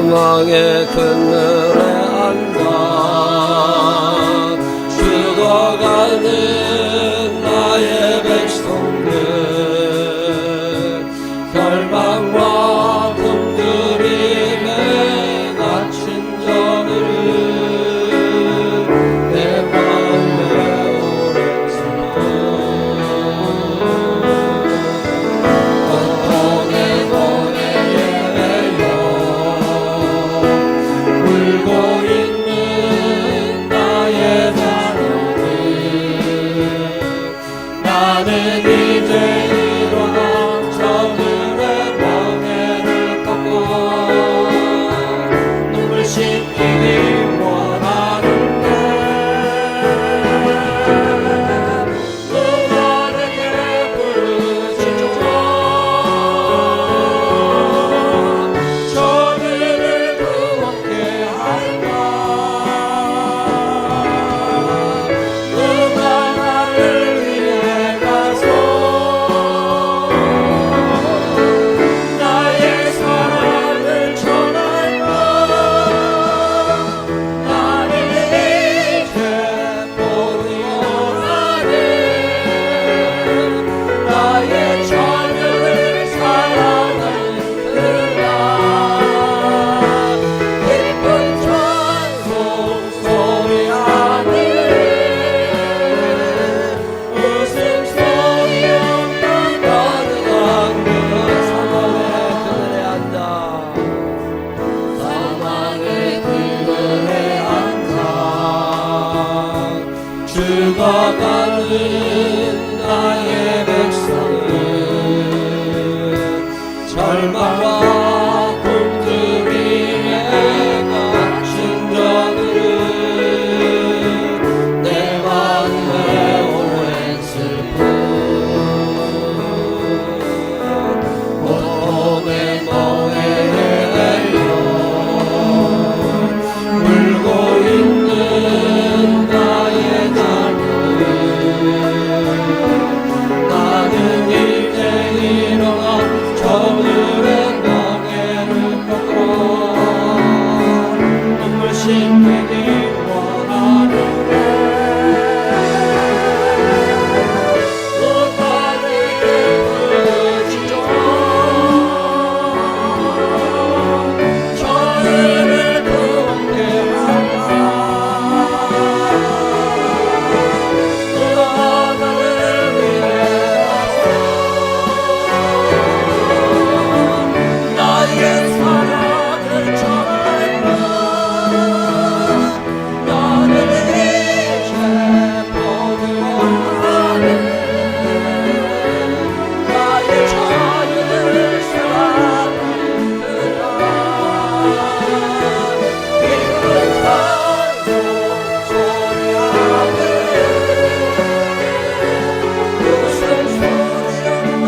사망의 그늘에 앉아 죽어가는 나의 백성들 결박과 굶주림에 갇힌 저들을 내 마음에 오랜 슬픔 고통의 노래에 매여 울고 있는 나의 자녀들 나는 이제 일어나 저들의 멍에를 꺾고 눈물 씻기기 원하는데 누가 내게 부르짖어 저들을 구원케 할까 누가 나를 위해 가서 나의 사랑을 전할까 나는 이제 포기하네 나의 자녀를 사랑하는 그가 기쁜 찬송 소리 하네 웃음소리 없는 가득한 그 사망의 그늘에 앉아 사망의 그늘에 앉아 죽어가는 나의 백성들 절망과 굶주림에 갇힌 저들을 내 마음에 오랜 슬픔 고통의 노래에 내려 울고 있는 나의 자녀들 나는 이제 일어나 저들의 멍에를 꺾고 눈물 씻기기 원하는데 누가 내게 부르짖어 저들을 구원케 할까 누가 나를 위해 나의 사랑을 전할까 나는 이제 포기하네 나의 자녀를 사랑하는 그가 기쁜 찬송 소리하네 웃음소리로만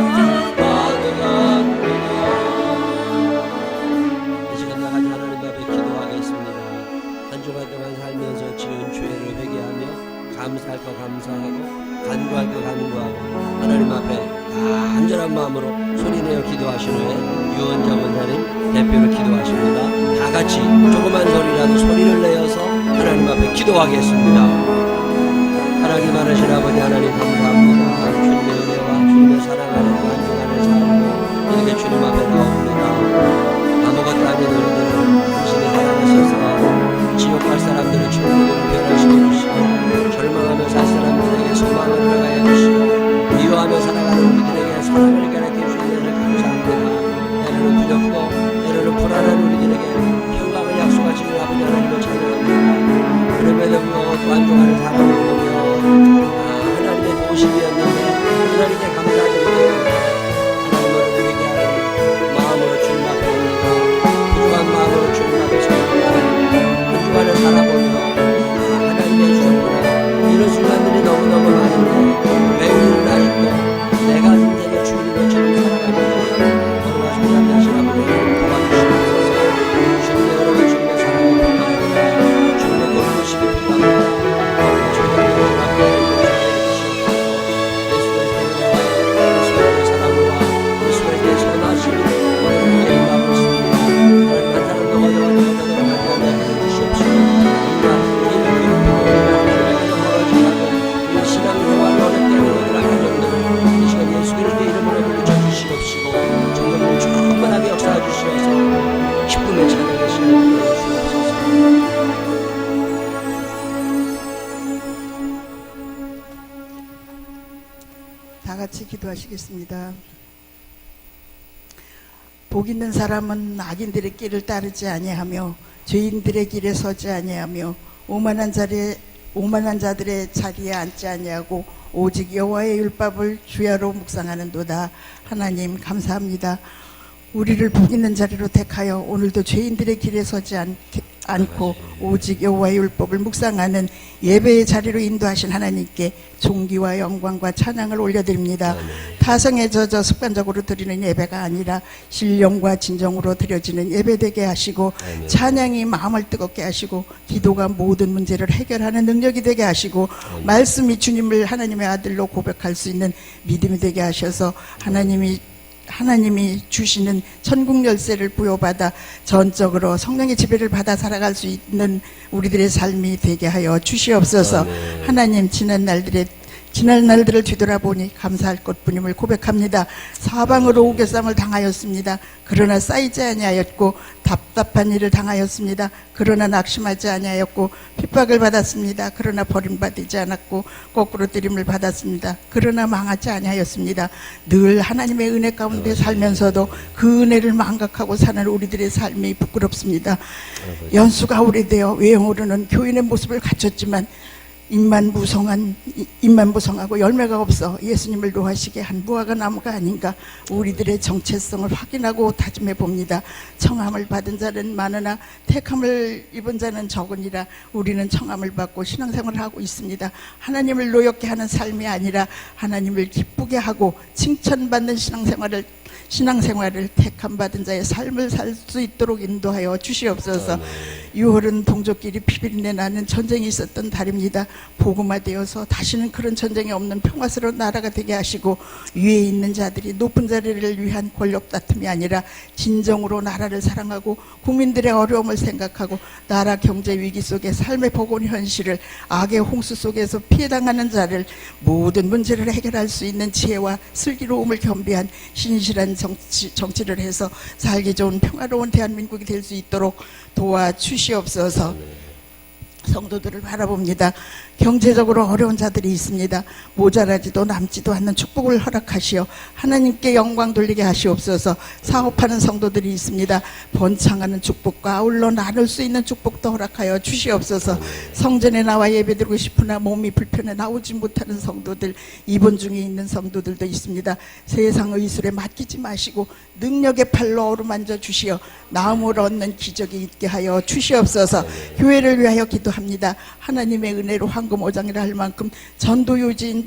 가득한 그가 이 시간 나가지 하나님 앞에 기도하겠습니다. 한 주간 동안 살면서 지은 죄를 회개하며 감사할 거 감사하고 간구할 거 간구하고 하나님 앞에 간절한 마음으로 소리내어 기도하신 후에 유언자 원사님 대표로 기도하십니다. 다 같이 조그만 소리라도 소리를 내어서 하나님 앞에 기도하겠습니다. 하나님 많으신 아버지 하나님 감사합니다. 주님의 은혜와 주님의 사랑하는 간증하는 삶으로 이렇게 주님 앞에 나옵니다. 아무것도 아닌 우리들을 당신이 사랑하셔서 지옥 갈 사람들을 천국으로 변화시켜 주시고 절망하며 살 사람들에게 소망을 들어가게 해주시고 미워하며 살아가는 우리들에게 사랑을 가르쳐 주시는 것을 감사합니다. 때로는 두렵고 때로는 불안한 우리들에게 평강을 약속하시는 아버지 하나님을 찬양합니다. 그럼에도 불구하고 또 안중하는 사람을 보며 하나님의 도우심이었는데 하나님께 감사드립니다. 하나님을 회개하는 마음을 기도하시겠습니다. 복 있는 사람은 악인들의 길을 따르지 아니하며 죄인들의 길에 서지 아니하며 오만한 자들의 자리에 앉지 아니하고 오직 여호와의 율법을 주야로 묵상하는도다. 하나님 감사합니다. 우리를 복 있는 자리로 택하여 오늘도 죄인들의 길에 서지 않고 오직 여호와의 율법을 묵상하는 예배의 자리로 인도하신 하나님께 존귀와 영광과 찬양을 올려드립니다. 타성에 젖어 습관적으로 드리는 예배가 아니라 신령과 진정으로 드려지는 예배되게 하시고 찬양이 마음을 뜨겁게 하시고 기도가 모든 문제를 해결하는 능력이 되게 하시고 말씀이 주님을 하나님의 아들로 고백할 수 있는 믿음이 되게 하셔서 하나님이 주시는 천국 열쇠를 부여받아 전적으로 성령의 지배를 받아 살아갈 수 있는 우리들의 삶이 되게 하여 주시옵소서. 하나님 지난 날들을 뒤돌아보니 감사할 것뿐임을 고백합니다. 사방으로 우겨쌈을 당하였습니다. 그러나 쌓이지 아니하였고 답답한 일을 당하였습니다. 그러나 낙심하지 아니하였고 핍박을 받았습니다. 그러나 버림받지 않았고 거꾸로 때림을 받았습니다. 그러나 망하지 아니하였습니다. 늘 하나님의 은혜 가운데 살면서도 그 은혜를 망각하고 사는 우리들의 삶이 부끄럽습니다. 연수가 오래되어 외형으로는 교인의 모습을 갖췄지만 입만 무성하고 열매가 없어 예수님을 노하시게 한 무화과 나무가 아닌가. 우리들의 정체성을 확인하고 다짐해 봅니다. 청함을 받은 자는 많으나 택함을 입은 자는 적으니라. 우리는 청함을 받고 신앙생활을 하고 있습니다. 하나님을 노엽게 하는 삶이 아니라 하나님을 기쁘게 하고 칭찬받는 신앙생활을 택함받은 자의 삶을 살 수 있도록 인도하여 주시옵소서. 6월은 동족끼리 피비린내 나는 전쟁이 있었던 달입니다. 복음화되어서 다시는 그런 전쟁이 없는 평화스러운 나라가 되게 하시고 위에 있는 자들이 높은 자리를 위한 권력 다툼이 아니라 진정으로 나라를 사랑하고 국민들의 어려움을 생각하고 나라 경제 위기 속에 삶의 버거운 현실을 악의 홍수 속에서 피해당하는 자를 모든 문제를 해결할 수 있는 지혜와 슬기로움을 겸비한 신실한 정치를 해서 살기 좋은 평화로운 대한민국이 될 수 있도록 도와주시옵소서. 성도들을 바라봅니다. 경제적으로 어려운 자들이 있습니다. 모자라지도 남지도 않는 축복을 허락하시어 하나님께 영광 돌리게 하시옵소서. 사업하는 성도들이 있습니다. 번창하는 축복과 아울러 나눌 수 있는 축복도 허락하여 주시옵소서. 성전에 나와 예배드리고 싶으나 몸이 불편해 나오지 못하는 성도들, 입원 중에 있는 성도들도 있습니다. 세상 의술에 맡기지 마시고 능력의 팔로 어루만져 주시어 나음을 얻는 기적이 있게 하여 주시옵소서. 교회를 위하여 기도합니다. 하나님의 은혜로 황금 오장이라 할 만큼 전도요지인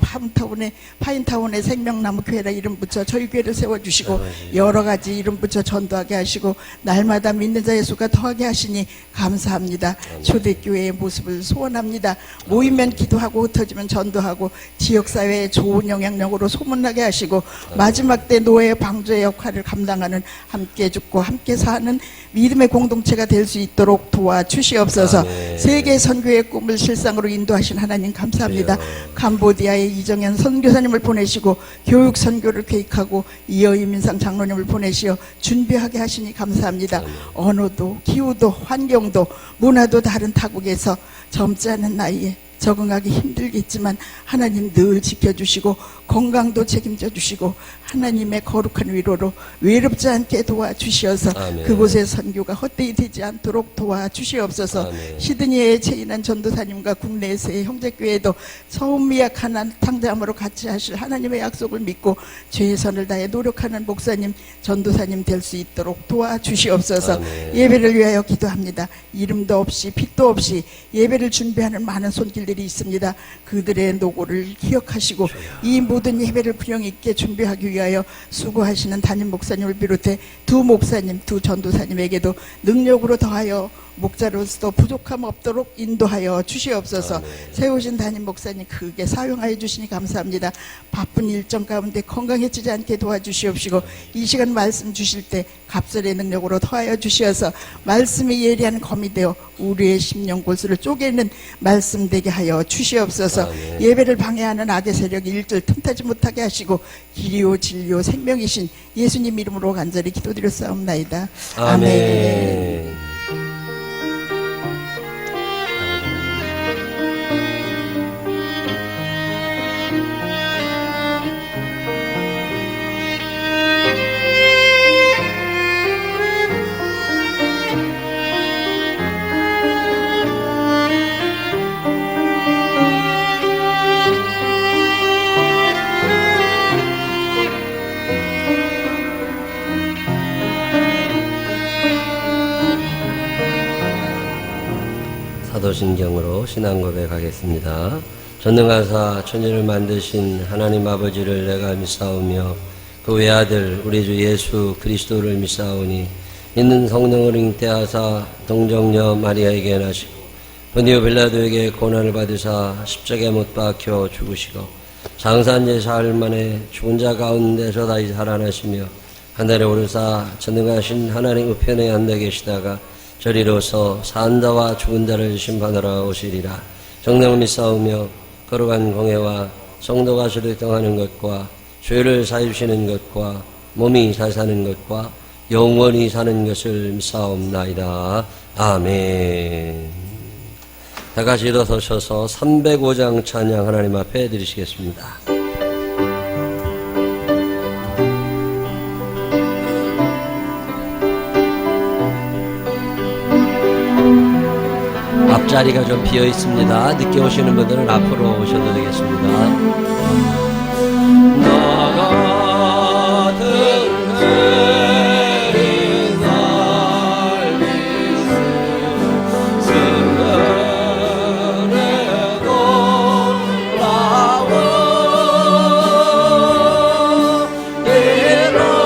파인타운에 생명나무 교회라 이름 붙여 저희 교회를 세워주시고 여러 가지 이름 붙여 전도하게 하시고 날마다 믿는 자의 수가 더하게 하시니 감사합니다. 초대교회의 모습을 소원합니다. 모이면 기도하고 흩어지면 전도하고 지역사회에 좋은 영향력으로 소문나게 하시고 마지막 때 노예 방주의 역할을 감당하는 함께 죽고 함께 사는 믿음의 공동체가 될 수 있도록 도와주시옵소서. 세계 선교의 꿈을 실상으로 인도하신 하나님 감사합니다. 캄보디아에 이정현 선교사님을 보내시고 교육 선교를 계획하고 이어이민상 장로님을 보내시어 준비하게 하시니 감사합니다. 언어도 기후도 환경도 문화도 다른 타국에서 젊지 않은 나이에 적응하기 힘들겠지만 하나님 늘 지켜주시고 건강도 책임져 주시고 하나님의 거룩한 위로로 외롭지 않게 도와주시어서 그곳의 선교가 헛되이 되지 않도록 도와주시옵소서. 시드니에 체인한 전도사님과 국내에서의 형제교회도 처음 미약한 탕자함으로 같이 하실 하나님의 약속을 믿고 최선을 다해 노력하는 목사님 전도사님 될 수 있도록 도와주시옵소서. 예배를 위하여 기도합니다. 이름도 없이 빛도 없이 예배를 준비하는 많은 손길들이 있습니다. 그들의 노고를 기억하시고 이 모든 예배를 분명 있게 준비하기 위하여 수고하시는 담임 목사님을 비롯해 두 목사님, 두 전도사님에게도 능력으로 더하여 목자로서 부족함 없도록 인도하여 주시옵소서. 세우신 담임 목사님 크게 사용하여 주시니 감사합니다. 바쁜 일정 가운데 건강해지지 않게 도와주시옵시고 이 시간 말씀 주실 때 갑절의 능력으로 더하여 주시어서 말씀이 예리한 검이 되어 우리의 심령 골수를 쪼개는 말씀 되게 하여 주시옵소서. 예배를 방해하는 악의 세력이 일절 틈타지 못하게 하시고 길이요 진리요 생명이신 예수님 이름으로 간절히 기도드렸사옵나이다. 아멘. 사도신경으로 신앙 고백하겠습니다. 전능하사 천지를 만드신 하나님 아버지를 내가 믿사오며 그 외아들 우리 주 예수 그리스도를 믿사오니 있는 성령을 잉태하사 동정녀 마리아에게 나시고 본디오 빌라도에게 고난을 받으사 십자가에 못 박혀 죽으시고 장사한 지 사흘 만에 죽은 자 가운데서 다시 살아나시며 하늘에 오르사 전능하신 하나님 우편에 앉아 계시다가 저리로서 산 자와 죽은 자를 심판하러 오시리라. 정령을 믿사오며 거룩한 공회와 성도가 수리통하는 것과 죄를 사해주시는 것과 몸이 잘 사는 것과 영원히 사는 것을 믿사옵나이다. 아멘. 다 같이 일어서셔서 305장 찬양 하나님 앞에 드리시겠습니다. 앞자리가 좀 비어 있습니다. 늦게 오시는 분들은 앞으로 오셔도 되겠습니다. 나 같은 죄인 삶이 스스로에도 나와 잃었던 생명 찾아도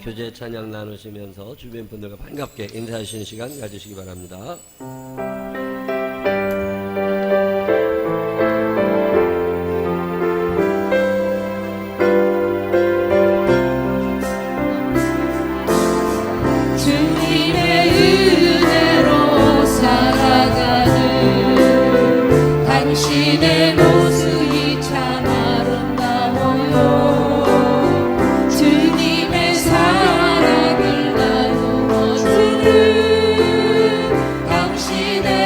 교제 찬양 나누시면서 주변 분들과 반갑게 인사하시는 시간 가지시기 바랍니다. 주님의 은혜로 살아가는 당신의 모습이 참 아름다워요. 주님의 사랑을 나누어 주는 당신의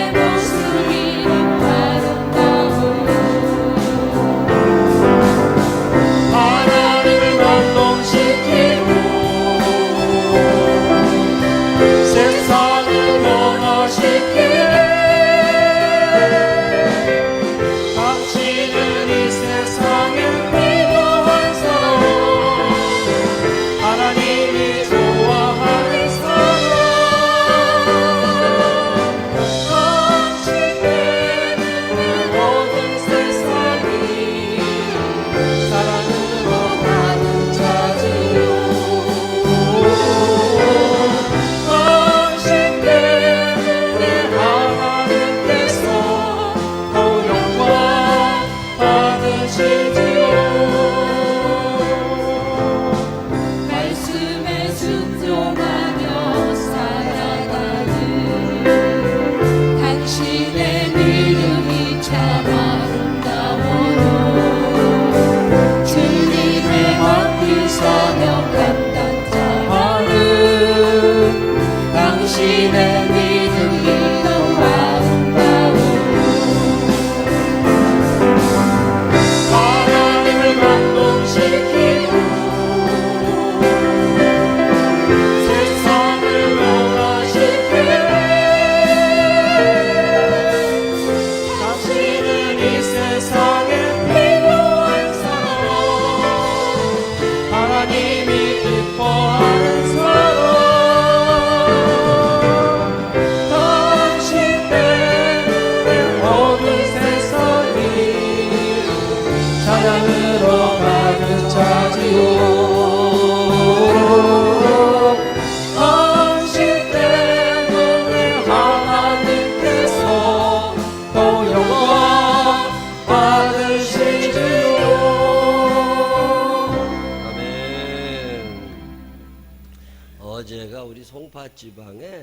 어제가 우리 송파 지방에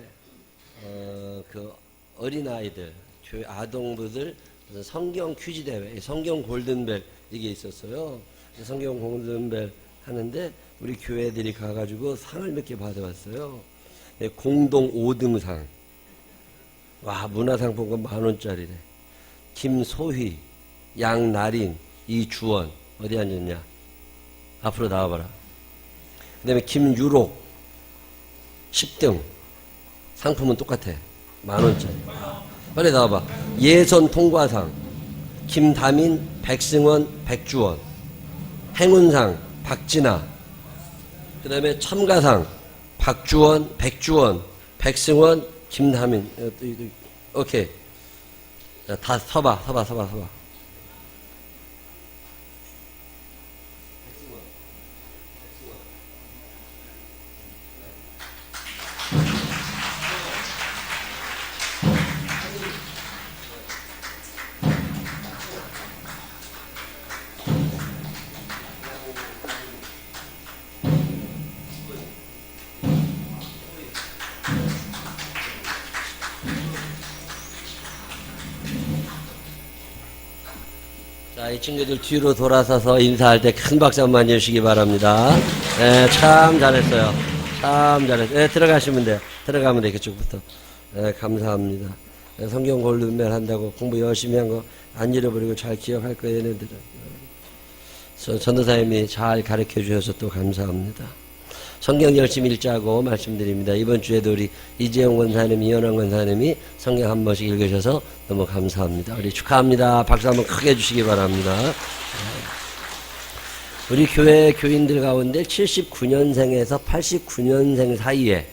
그 어린아이들, 교회 아동부들 성경 퀴즈 대회, 성경 골든벨 이게 있었어요. 성경 골든벨 하는데 우리 교회들이 가가지고 상을 몇 개 받아왔어요. 네, 공동 5등상. 와, 문화상품권 10,000원짜리래. 김소희, 양나린, 이주원. 어디 앉았냐? 앞으로 나와봐라. 그 다음에 김유록 10등. 상품은 똑같아. 10,000원짜리. 빨리 나와봐. 예선 통과상 김다민, 백승원, 백주원. 행운상 박진아. 그 다음에 첨가상 박주원, 백주원, 백승원, 김다민. 오케이. 자, 다 서봐. 자, 이 친구들 뒤로 돌아서서 인사할 때 큰 박수 한번 주시기 바랍니다. 네, 참 잘했어요. 참 잘했어요. 네, 들어가시면 돼요. 들어가면 돼요. 그쪽부터. 네, 감사합니다. 네, 성경 골든벨 한다고 공부 열심히 한 거 안 잃어버리고 잘 기억할 거예요, 얘네들은. 전도사님이 잘 가르쳐 주셔서 또 감사합니다. 성경 열심히 읽자고 말씀드립니다. 이번 주에도 우리 이재용 권사님, 이현환 권사님이 성경 한 번씩 읽으셔서 너무 감사합니다. 우리 축하합니다. 박수 한번 크게 해주시기 바랍니다. 우리 교회 교인들 가운데 79년생에서 89년생 사이에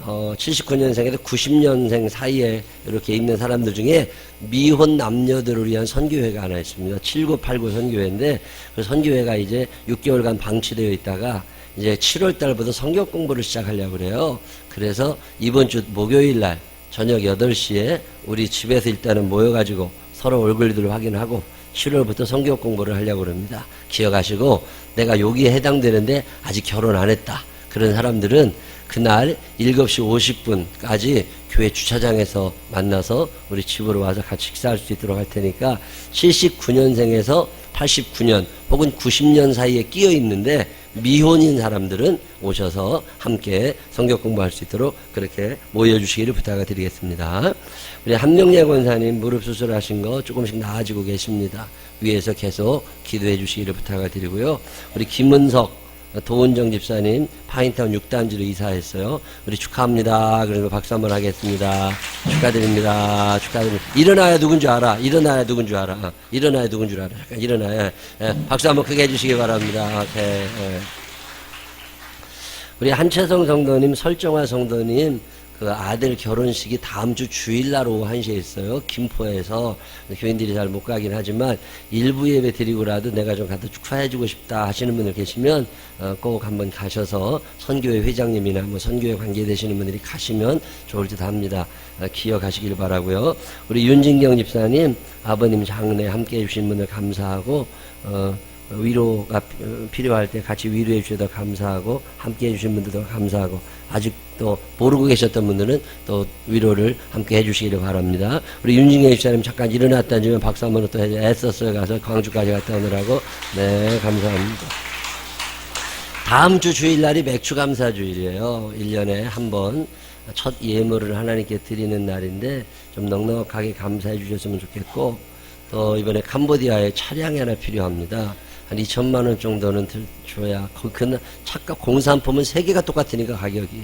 79년생에서 90년생 사이에 이렇게 있는 사람들 중에 미혼 남녀들을 위한 선교회가 하나 있습니다. 7989 선교회인데 그 선교회가 이제 6개월간 방치되어 있다가 이제 7월 달부터 성경 공부를 시작하려고 그래요. 그래서 이번 주 목요일 날 저녁 8시에 우리 집에서 일단은 모여가지고 서로 얼굴들을 확인하고 7월부터 성경 공부를 하려고 그럽니다. 기억하시고 내가 여기에 해당되는데 아직 결혼 안 했다. 그런 사람들은 그날 7시 50분까지 교회 주차장에서 만나서 우리 집으로 와서 같이 식사할 수 있도록 할 테니까 79년생에서 89년 혹은 90년 사이에 끼어 있는데 미혼인 사람들은 오셔서 함께 성경 공부할 수 있도록 그렇게 모여주시기를 부탁드리겠습니다. 우리 한명래 권사님 무릎 수술하신 거 조금씩 나아지고 계십니다. 위에서 계속 기도해 주시기를 부탁드리고요. 우리 김은석 도은정 집사님 파인타운 6단지로 이사했어요. 우리 축하합니다. 그래서 박수 한번 하겠습니다. 축하드립니다. 일어나야 누군 줄 알아. 일어나야 누군 줄 알아. 잠깐 일어나야. 박수 한번 크게 해주시기 바랍니다. 네. 우리 한채성 성도님, 설정화 성도님 그 아들 결혼식이 다음 주 주일날 오후 1시에 있어요. 김포에서. 교인들이 잘 못 가긴 하지만 일부 예배 드리고라도 내가 좀 가서 축하해주고 싶다 하시는 분들 계시면 꼭 한번 가셔서 선교회 회장님이나 뭐 선교회 관계되시는 분들이 가시면 좋을 듯 합니다. 기억하시길 바라고요. 우리 윤진경 집사님 아버님 장례 함께 해주신 분들 감사하고 위로가 필요할 때 같이 위로해 주셔서 감사하고 함께 해주신 분들도 감사하고 아직도 모르고 계셨던 분들은 또 위로를 함께 해주시기를 바랍니다. 우리 윤진경 집사님 잠깐 일어났다면 박수 한번 또 애썼어요. 가서 광주까지 갔다 오느라고. 네, 감사합니다. 다음 주 주일날이 맥주감사주일이에요. 1년에 한 번 첫 예물을 하나님께 드리는 날인데 좀 넉넉하게 감사해 주셨으면 좋겠고 또 이번에 캄보디아에 차량이 하나 필요합니다. 한 2천만 원 정도는 줘야 그 차값 공산품은 3개가 똑같으니까 가격이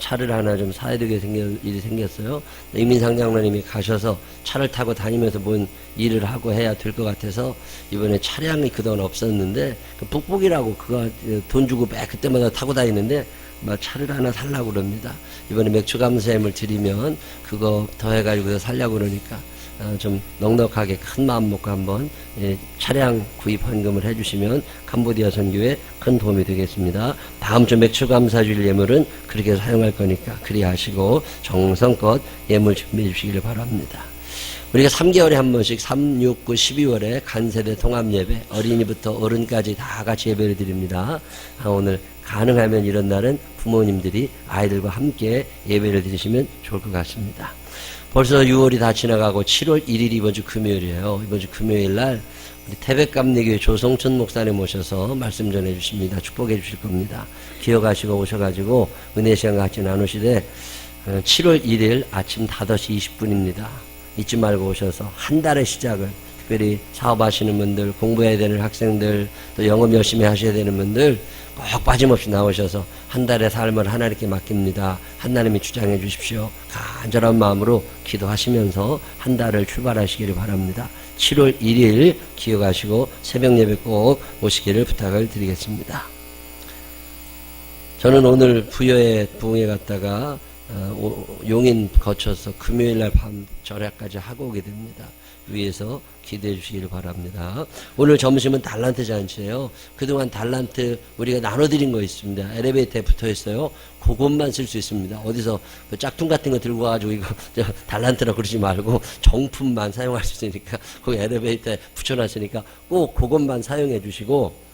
차를 하나 좀 사야 되게 일이 생겼어요. 이민상 장로님이 가셔서 차를 타고 다니면서 뭔 일을 하고 해야 될 것 같아서 이번에 차량이 그동안 없었는데 그 북북이라고 그거 돈 주고 매 그때마다 타고 다니는데 막 차를 하나 살라고 그럽니다. 이번에 맥주 감사함을 드리면 그거 더해가지고 살려고 그러니까 좀 넉넉하게 큰 마음 먹고 한번 차량 구입 헌금을 해주시면 캄보디아 선교에 큰 도움이 되겠습니다. 다음 주 맥주 감사주일 예물은 그렇게 사용할 거니까 그리 하시고 정성껏 예물 준비해 주시기를 바랍니다. 우리가 3개월에 한 번씩 3, 6, 9, 12월에 간세대 통합예배 어린이부터 어른까지 다 같이 예배를 드립니다. 오늘 가능하면 이런 날은 부모님들이 아이들과 함께 예배를 드리시면 좋을 것 같습니다. 벌써 6월이 다 지나가고 7월 1일이 이번 주 금요일이에요. 이번 주 금요일 날 우리 태백감리교회 조성춘 목사님 모셔서 말씀 전해 주십니다. 축복해 주실 겁니다. 기억하시고 오셔가지고 은혜 시간 같이 나누시되 7월 1일 아침 5시 20분입니다. 잊지 말고 오셔서 한 달의 시작을, 특별히 사업하시는 분들, 공부해야 되는 학생들, 또 영업 열심히 하셔야 되는 분들 꼭 빠짐없이 나오셔서 한 달의 삶을 하나님께 맡깁니다. 하나님이 주장해 주십시오. 간절한 마음으로 기도하시면서 한 달을 출발하시기를 바랍니다. 7월 1일 기억하시고 새벽 예배 꼭 오시기를 부탁을 드리겠습니다. 저는 오늘 부여에 부흥회 갔다가 용인 거쳐서 금요일날 밤 절야까지 하고 오게 됩니다. 위에서 기대해 주시기를 바랍니다. 오늘 점심은 달란트 잔치예요. 그동안 달란트 우리가 나눠드린 거 있습니다. 엘리베이터에 붙어 있어요. 그것만 쓸 수 있습니다. 어디서 뭐 짝퉁 같은 거 들고 와가지고 이거 달란트라 그러지 말고 정품만 사용할 수 있으니까 거기 엘리베이터에 붙여놨으니까 꼭 그것만 사용해 주시고,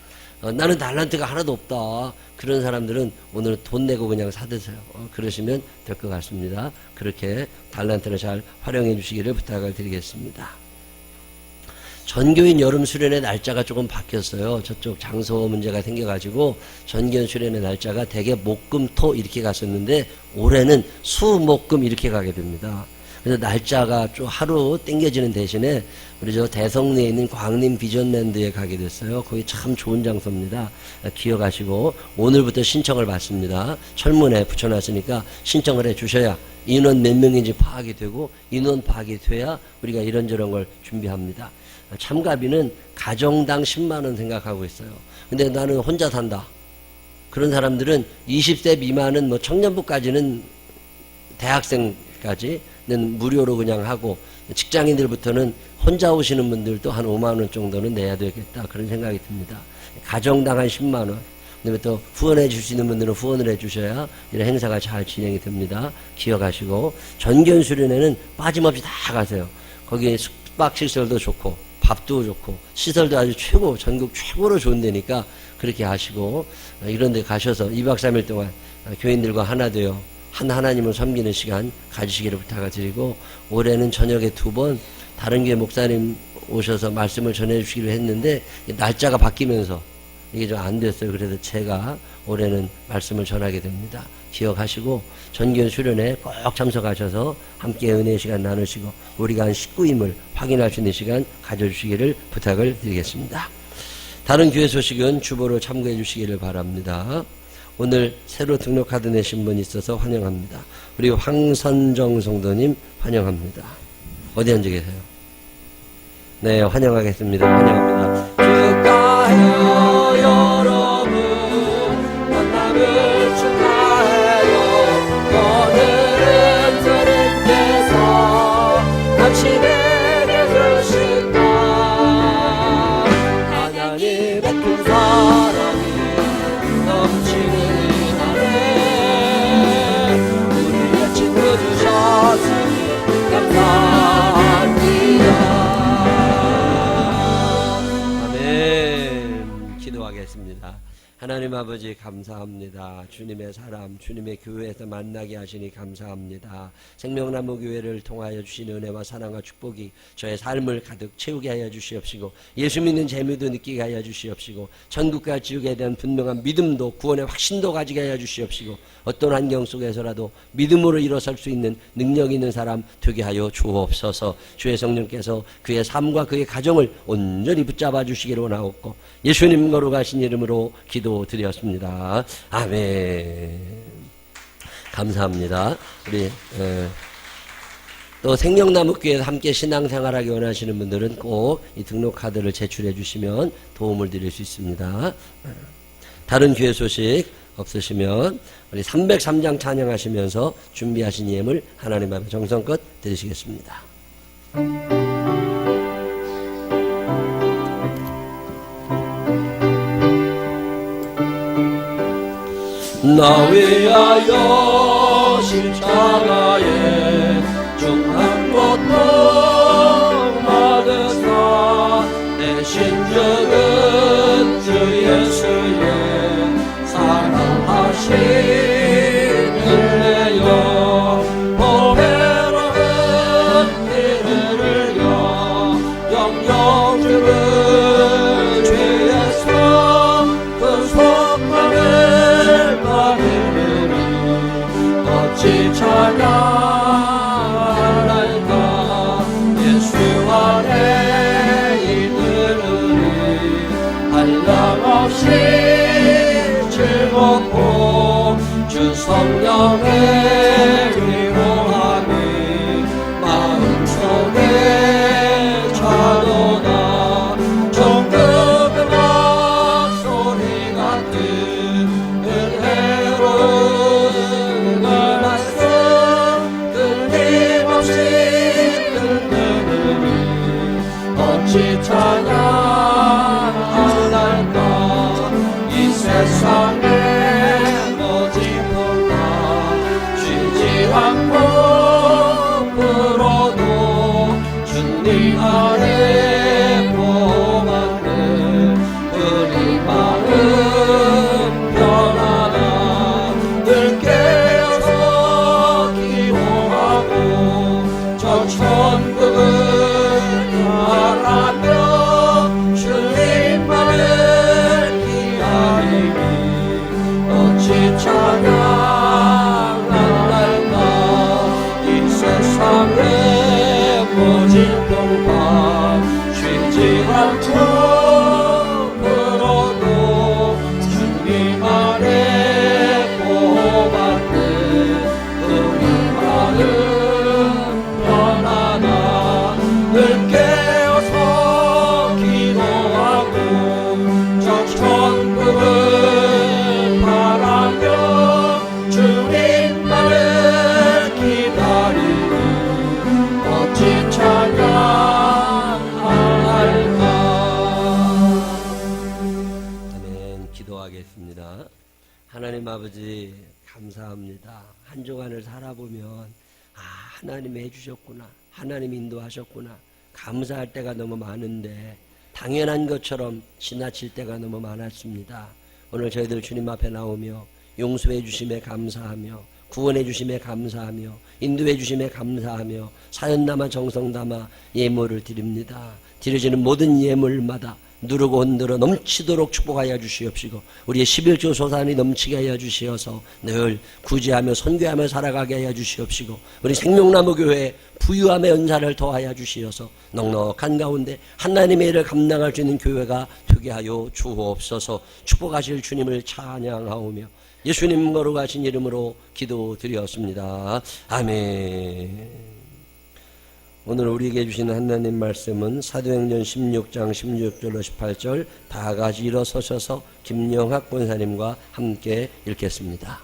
나는 달란트가 하나도 없다 그런 사람들은 오늘 돈 내고 그냥 사드세요. 그러시면 될 것 같습니다. 그렇게 달란트를 잘 활용해 주시기를 부탁을 드리겠습니다. 전교인 여름 수련의 날짜가 조금 바뀌었어요. 저쪽 장소 문제가 생겨가지고 전교인 수련의 날짜가 대개 목금토 이렇게 갔었는데 올해는 수목금 이렇게 가게 됩니다. 그래서 날짜가 좀 하루 땡겨지는 대신에 우리 저 대성리에 있는 광림 비전랜드에 가게 됐어요. 거기 참 좋은 장소입니다. 기억하시고 오늘부터 신청을 받습니다. 철문에 붙여놨으니까 신청을 해 주셔야 인원 몇 명인지 파악이 되고, 인원 파악이 돼야 우리가 이런저런 걸 준비합니다. 참가비는 가정당 10만원 생각하고 있어요. 근데 나는 혼자 산다 그런 사람들은 20세 미만은 뭐 청년부까지는 대학생까지는 무료로 그냥 하고, 직장인들부터는 혼자 오시는 분들도 한 5만원 정도는 내야 되겠다 그런 생각이 듭니다. 가정당 한 10만원. 그다음에 또 후원해 주시는 분들은 후원을 해 주셔야 이런 행사가 잘 진행이 됩니다. 기억하시고 전견 수련회는 빠짐없이 다 가세요. 거기에 숙박 시설도 좋고 밥도 좋고 시설도 아주 최고, 전국 최고로 좋은 데니까 그렇게 하시고, 이런 데 가셔서 2박 3일 동안 교인들과 하나 되어 하나님을 섬기는 시간 가지시기를 부탁을 드리고, 올해는 저녁에 2번 다른 교회 목사님 오셔서 말씀을 전해 주시기로 했는데 날짜가 바뀌면서 이게 좀 안 됐어요. 그래서 제가 올해는 말씀을 전하게 됩니다. 기억하시고 전교인 수련회 꼭 참석하셔서 함께 은혜의 시간 나누시고 우리가 한 식구임을 확인할 수 있는 시간 가져주시기를 부탁을 드리겠습니다. 다른 교회 소식은 주보로 참고해 주시기를 바랍니다. 오늘 새로 등록카드 내신 분 있어서 환영합니다. 우리 황선정 성도님 환영합니다. 어디 앉아 계세요? 네, 환영하겠습니다. 환영합니다. 축하해요 여러분, 만남을 축하해요. 오늘은 주님께서 당신에게 주신 날, 하나님의 큰 사랑이 넘치는 이 날에 우리의 친구 주셨으니 감사합니다. 기도하겠습니다. 하나님 아버지 감사합니다. 주님의 사람, 주님의 교회에서 만나게 하시니 감사합니다. 생명나무 교회를 통하여 주신 은혜와 사랑과 축복이 저의 삶을 가득 채우게 하여 주시옵시고, 예수 믿는 재미도 느끼게 하여 주시옵시고, 천국과 지옥에 대한 분명한 믿음도 구원의 확신도 가지게 하여 주시옵시고, 어떤 환경 속에서라도 믿음으로 일어설 수 있는 능력 있는 사람 되게 하여 주옵소서. 주의 성령께서 그의 삶과 그의 가정을 온전히 붙잡아 주시기로 나옵고 예수님 거룩하신 이름으로 기도드렸습니다. 아멘. 감사합니다. 우리 또 생명나무교회에서 함께 신앙생활하기 원하시는 분들은 꼭 이 등록카드를 제출해 주시면 도움을 드릴 수 있습니다. 다른 교회 소식 없으시면 우리 303장 찬양하시면서 준비하신 예물 하나님 앞에 정성껏 드리시겠습니다. 나 위하여 십자가에 중한 고통 받으사 내 심정은 주 예수의 사랑 어찌 찬양할까 예수 안에 이들으니 한량없이 즐겁고 주 성령의 위로함이 마음속에 차도다 정금의 목소리 같은 은혜로운 말씀 끊임없이 듣느니 어찌 찬양할까 이 세상에 모진 불과 쉬지 않고 불어도 주님 안에 보호받는 우리 마음 편안한 늘 깨어서 기도하고 저 천국을 바라며 주님만을 기다리니 어찌 찬양할까 이 세상에 모진 풍파 쉬지 않고 불어도 주님 안에 보호받는 우리 마음 편안한 늘 깨어서 기도하고 저 천국을 바라며 주님만을 기다리니 어찌 찬양할까. 아멘. 기도하겠습니다. 하나님 아버지 감사합니다. 한 주간을 살아보면 하나님이 해주셨구나, 하나님 인도하셨구나, 감사할 때가 너무 많은데 당연한 것처럼 지나칠 때가 너무 많았습니다. 오늘 저희들 주님 앞에 나오며 용서해 주심에 감사하며 구원해 주심에 감사하며 인도해 주심에 감사하며 사연 담아 정성 담아 예물을 드립니다. 드려지는 모든 예물마다 누르고 흔들어 넘치도록 축복하여 주시옵시고 우리의 11조 소산이 넘치게 하여 주시어서 늘 구제하며 선교하며 살아가게 하여 주시옵시고 우리 생명나무 교회에 부유함의 은사를 더하여 주시어서 넉넉한 가운데 하나님의 일을 감당할 수 있는 교회가 되게 하여 주옵소서. 축복하실 주님을 찬양하오며 예수님 거룩하신 이름으로 기도드렸습니다. 아멘. 오늘 우리에게 주시는 하나님 말씀은 사도행전 16장 16절로 18절 다 같이 일어서셔서 김영학 권사님과 함께 읽겠습니다.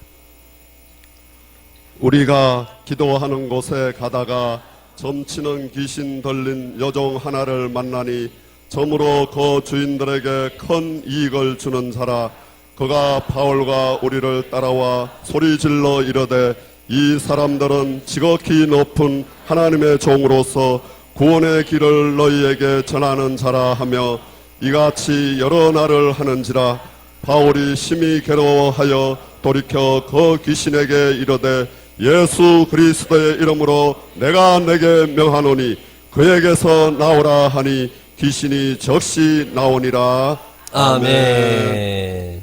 우리가 기도하는 곳에 가다가 점치는 귀신 들린 여종 하나를 만나니 점으로 그 주인들에게 큰 이익을 주는 자라. 그가 바울과 우리를 따라와 소리질러 이르되 이 사람들은 지극히 높은 하나님의 종으로서 구원의 길을 너희에게 전하는 자라 하며 이같이 여러 날을 하는지라. 바울이 심히 괴로워하여 돌이켜 그 귀신에게 이르되 예수 그리스도의 이름으로 내가 내게 명하노니 그에게서 나오라 하니 귀신이 즉시 나오니라. 아멘.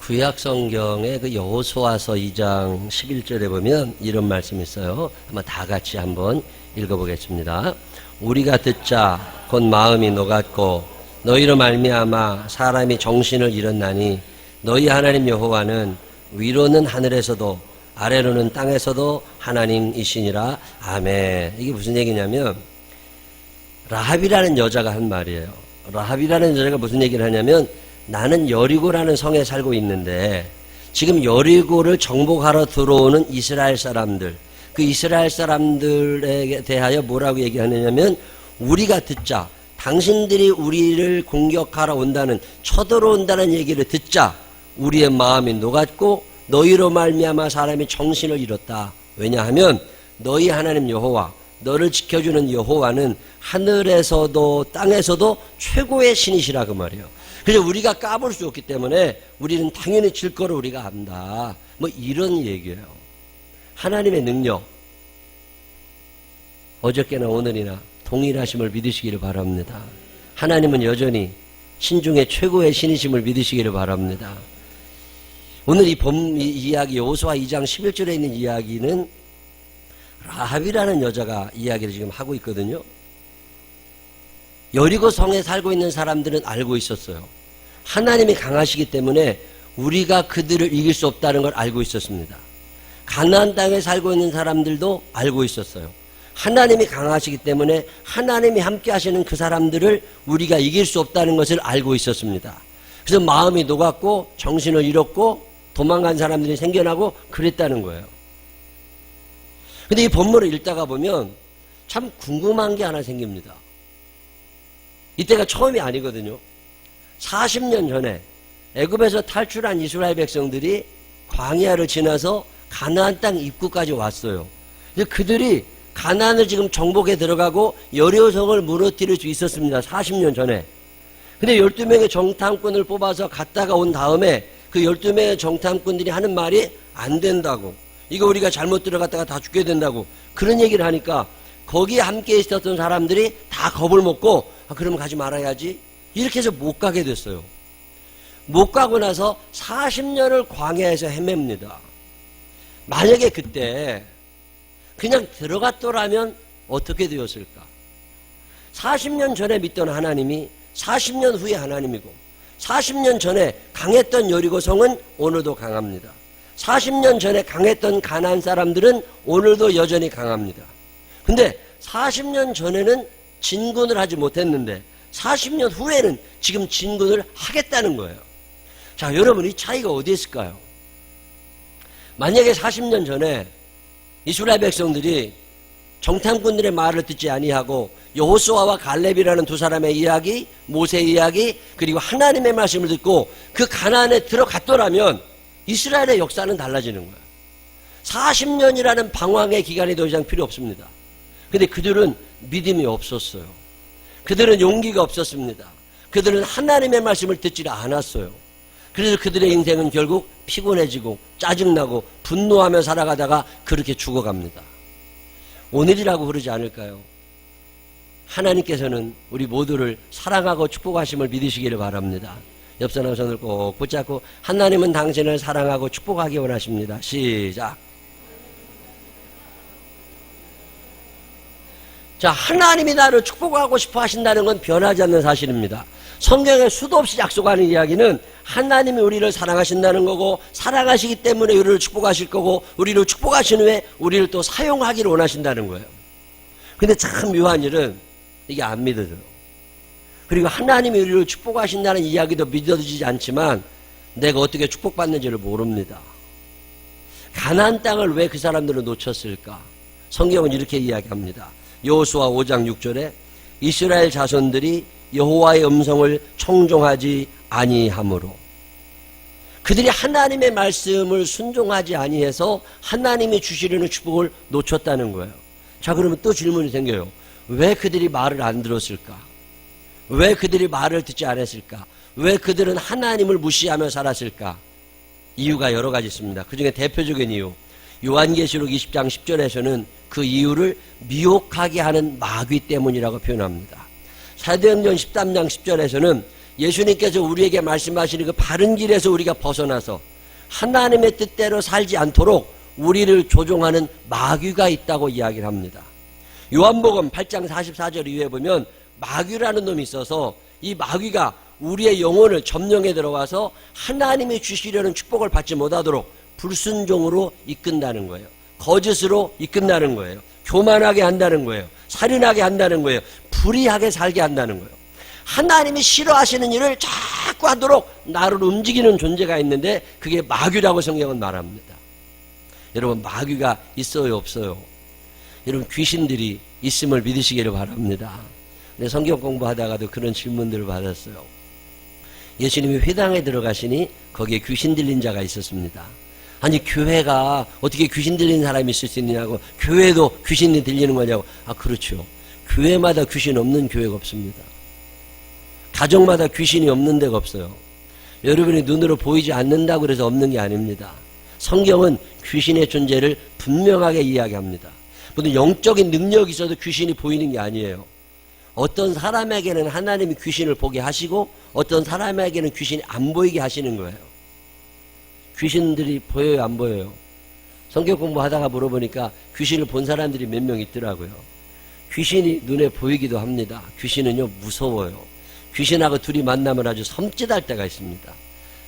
구약 성경의 그 여호수아서 2장 11절에 보면 이런 말씀이 있어요. 한번 다 같이 한번 읽어보겠습니다. 우리가 듣자 곧 마음이 녹았고 너희로 말미암아 사람이 정신을 잃었나니 너희 하나님 여호와는 위로는 하늘에서도 아래로는 땅에서도 하나님이시니라. 아멘. 이게 무슨 얘기냐면 라합이라는 여자가 한 말이에요. 라합이라는 여자가 무슨 얘기를 하냐면 나는 여리고라는 성에 살고 있는데 지금 여리고를 정복하러 들어오는 이스라엘 사람들, 그 이스라엘 사람들에 대하여 뭐라고 얘기하느냐면 우리가 듣자, 당신들이 우리를 공격하러 온다는, 쳐들어온다는 얘기를 듣자 우리의 마음이 녹았고 너희로 말미암아 사람이 정신을 잃었다. 왜냐하면 너희 하나님 여호와, 너를 지켜주는 여호와는 하늘에서도 땅에서도 최고의 신이시라 그 말이에요. 그래서 우리가 까볼 수 없기 때문에 우리는 당연히 질 거를 우리가 안다. 뭐 이런 얘기예요. 하나님의 능력, 어저께나 오늘이나 동일하심을 믿으시기를 바랍니다. 하나님은 여전히 신중의 최고의 신이심을 믿으시기를 바랍니다. 오늘 이 이야기 여호수아 2장 11절에 있는 이야기는 라합이라는 여자가 이야기를 지금 하고 있거든요. 여리고 성에 살고 있는 사람들은 알고 있었어요. 하나님이 강하시기 때문에 우리가 그들을 이길 수 없다는 걸 알고 있었습니다. 가나안 땅에 살고 있는 사람들도 알고 있었어요. 하나님이 강하시기 때문에 하나님이 함께 하시는 그 사람들을 우리가 이길 수 없다는 것을 알고 있었습니다. 그래서 마음이 녹았고 정신을 잃었고 도망간 사람들이 생겨나고 그랬다는 거예요. 근데 이 본문을 읽다가 보면 참 궁금한 게 하나 생깁니다. 이때가 처음이 아니거든요. 40년 전에 애굽에서 탈출한 이스라엘 백성들이 광야를 지나서 가나안 땅 입구까지 왔어요. 그들이 가나안을 지금 정복에 들어가고 여리고성을 무너뜨릴 수 있었습니다. 40년 전에. 근데 12명의 정탐꾼을 뽑아서 갔다가 온 다음에 그 12명의 정탐꾼들이 하는 말이 안 된다고, 이거 우리가 잘못 들어갔다가 다 죽게 된다고 그런 얘기를 하니까 거기에 함께 있었던 사람들이 다 겁을 먹고 그러면 가지 말아야지 이렇게 해서 못 가게 됐어요. 못 가고 나서 40년을 광야에서 헤맵니다. 만약에 그때 그냥 들어갔더라면 어떻게 되었을까? 40년 전에 믿던 하나님이 40년 후에 하나님이고 40년 전에 강했던 여리고성은 오늘도 강합니다. 40년 전에 강했던 가나안 사람들은 오늘도 여전히 강합니다. 근데 40년 전에는 진군을 하지 못했는데 40년 후에는 지금 진군을 하겠다는 거예요. 자, 여러분, 이 차이가 어디 있을까요? 만약에 40년 전에 이스라엘 백성들이 정탐꾼들의 말을 듣지 아니하고 여호수아와 갈렙이라는 두 사람의 이야기, 모세의 이야기, 그리고 하나님의 말씀을 듣고 그 가나안에 들어갔더라면 이스라엘의 역사는 달라지는 거예요. 40년이라는 방황의 기간이 더 이상 필요 없습니다. 근데 그들은 믿음이 없었어요. 그들은 용기가 없었습니다. 그들은 하나님의 말씀을 듣지 않았어요. 그래서 그들의 인생은 결국 피곤해지고 짜증나고 분노하며 살아가다가 그렇게 죽어갑니다. 오늘이라고 그러지 않을까요? 하나님께서는 우리 모두를 사랑하고 축복하심을 믿으시기를 바랍니다. 옆 사람 손을 꼭 붙잡고 하나님은 당신을 사랑하고 축복하기 원하십니다. 시작. 자, 하나님이 나를 축복하고 싶어 하신다는 건 변하지 않는 사실입니다. 성경에 수도 없이 약속하는 이야기는 하나님이 우리를 사랑하신다는 거고 사랑하시기 때문에 우리를 축복하실 거고 우리를 축복하신 후에 우리를 또 사용하기를 원하신다는 거예요. 근데 참 묘한 일은 이게 안 믿어져요. 그리고 하나님이 우리를 축복하신다는 이야기도 믿어지지 않지만 내가 어떻게 축복받는지를 모릅니다. 가나안 땅을 왜 그 사람들은 놓쳤을까? 성경은 이렇게 이야기합니다. 여호수아 5장 6절에 이스라엘 자손들이 여호와의 음성을 청종하지 아니하므로, 그들이 하나님의 말씀을 순종하지 아니해서 하나님이 주시려는 축복을 놓쳤다는 거예요. 자, 그러면 또 질문이 생겨요. 왜 그들이 말을 안 들었을까? 왜 그들이 말을 듣지 않았을까? 왜 그들은 하나님을 무시하며 살았을까? 이유가 여러 가지 있습니다. 그 중에 대표적인 이유, 요한계시록 20장 10절에서는 그 이유를 미혹하게 하는 마귀 때문이라고 표현합니다. 사도행전 13장 10절에서는 예수님께서 우리에게 말씀하시는 그 바른 길에서 우리가 벗어나서 하나님의 뜻대로 살지 않도록 우리를 조종하는 마귀가 있다고 이야기를 합니다. 요한복음 8장 44절 이후에 보면 마귀라는 놈이 있어서 이 마귀가 우리의 영혼을 점령에 들어와서 하나님이 주시려는 축복을 받지 못하도록 불순종으로 이끈다는 거예요. 거짓으로 이끈다는 거예요. 교만하게 한다는 거예요. 살인하게 한다는 거예요. 불의하게 살게 한다는 거예요. 하나님이 싫어하시는 일을 자꾸 하도록 나를 움직이는 존재가 있는데 그게 마귀라고 성경은 말합니다. 여러분, 마귀가 있어요, 없어요? 여러분, 귀신들이 있음을 믿으시기를 바랍니다. 근데 성경 공부하다가도 그런 질문들을 받았어요. 예수님이 회당에 들어가시니 거기에 귀신 들린 자가 있었습니다. 아니, 교회가 어떻게 귀신 들리는 사람이 있을 수 있느냐고, 교회도 귀신이 들리는 거냐고. 아, 그렇죠. 교회마다 귀신 없는 교회가 없습니다. 가정마다 귀신이 없는 데가 없어요. 여러분이 눈으로 보이지 않는다고 그래서 없는 게 아닙니다. 성경은 귀신의 존재를 분명하게 이야기합니다. 무슨 영적인 능력이 있어도 귀신이 보이는 게 아니에요. 어떤 사람에게는 하나님이 귀신을 보게 하시고 어떤 사람에게는 귀신이 안 보이게 하시는 거예요. 귀신들이 보여요, 안 보여요? 성경 공부하다가 물어보니까 귀신을 본 사람들이 몇 명 있더라고요. 귀신이 눈에 보이기도 합니다. 귀신은요, 무서워요. 귀신하고 둘이 만나면 아주 섬찟할 때가 있습니다.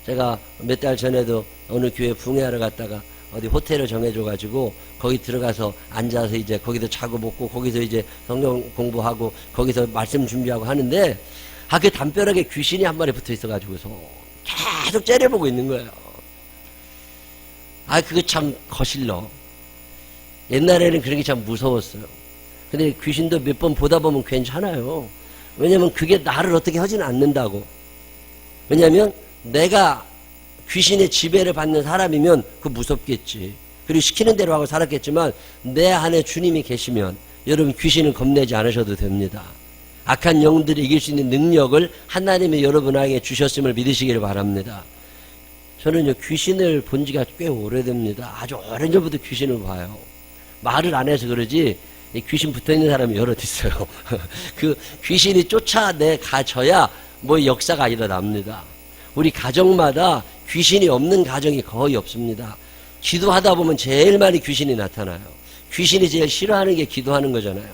제가 몇 달 전에도 어느 교회 붕해하러 갔다가 어디 호텔을 정해줘가지고 거기 들어가서 앉아서 이제 거기서 자고 먹고 거기서 이제 성경 공부하고 거기서 말씀 준비하고 하는데 그 담벼락에 귀신이 한 마리 붙어 있어가지고서 계속 째려보고 있는 거예요. 그거 참 거실러. 옛날에는 그런 게 참 무서웠어요. 근데 귀신도 몇 번 보다 보면 괜찮아요. 왜냐면 그게 나를 어떻게 하지는 않는다고. 왜냐면 내가 귀신의 지배를 받는 사람이면 그 무섭겠지. 그리고 시키는 대로 하고 살았겠지만 내 안에 주님이 계시면 여러분 귀신은 겁내지 않으셔도 됩니다. 악한 영들을 이길 수 있는 능력을 하나님이 여러분에게 주셨음을 믿으시기를 바랍니다. 저는요 귀신을 본 지가 꽤 오래됩니다. 아주 오랜 전부터 귀신을 봐요. 말을 안 해서 그러지 귀신 붙어있는 사람이 여럿 있어요. 그 귀신이 쫓아내가져야 뭐 역사가 일어납니다. 우리 가정마다 귀신이 없는 가정이 거의 없습니다. 기도하다 보면 제일 많이 귀신이 나타나요. 귀신이 제일 싫어하는 게 기도하는 거잖아요.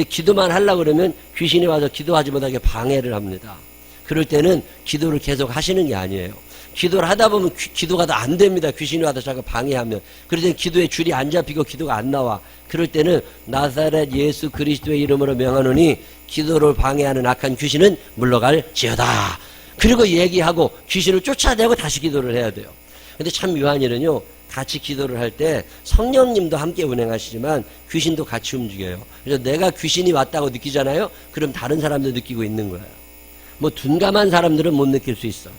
기도만 하려고 그러면 귀신이 와서 기도하지 못하게 방해를 합니다. 그럴 때는 기도를 계속 하시는 게 아니에요. 기도를 하다 보면 기도가 다 안 됩니다. 귀신이 와서 자꾸 방해하면. 그럴 때는 기도에 줄이 안 잡히고 기도가 안 나와. 그럴 때는 나사렛 예수 그리스도의 이름으로 명하노니 기도를 방해하는 악한 귀신은 물러갈지어다. 그리고 얘기하고 귀신을 쫓아내고 다시 기도를 해야 돼요. 근데 참 묘한 일은요, 같이 기도를 할 때 성령님도 함께 운행하시지만 귀신도 같이 움직여요. 그래서 내가 귀신이 왔다고 느끼잖아요. 그럼 다른 사람도 느끼고 있는 거예요. 뭐 둔감한 사람들은 못 느낄 수 있어.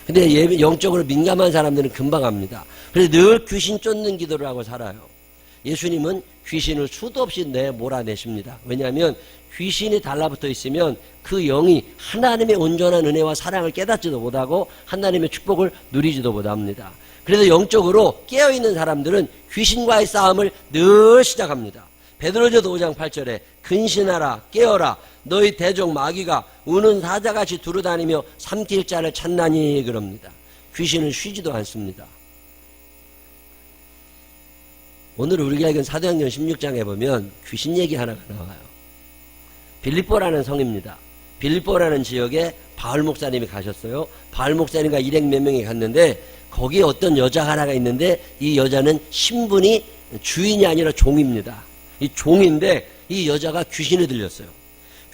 근데 영적으로 민감한 사람들은 금방 합니다. 그래서 늘 귀신 쫓는 기도를 하고 살아요. 예수님은 귀신을 수도 없이 몰아내십니다. 왜냐하면 귀신이 달라붙어 있으면 그 영이 하나님의 온전한 은혜와 사랑을 깨닫지도 못하고 하나님의 축복을 누리지도 못합니다. 그래서 영적으로 깨어있는 사람들은 귀신과의 싸움을 늘 시작합니다. 베드로전서 5장 8절에 근신하라 깨어라 너희 대적 마귀가 우는 사자같이 두루다니며 삼킬 자를 찾나니 그럽니다. 귀신은 쉬지도 않습니다. 오늘 우리가 읽은 사도행전 16장에 보면 귀신 얘기 하나가 나와요. 빌립보라는 성입니다. 빌립보라는 지역에 바울 목사님이 가셨어요. 바울 목사님과 일행 몇 명이 갔는데 거기에 어떤 여자 하나가 있는데 이 여자는 신분이 주인이 아니라 종입니다. 이 종인데 이 여자가 귀신에 들렸어요.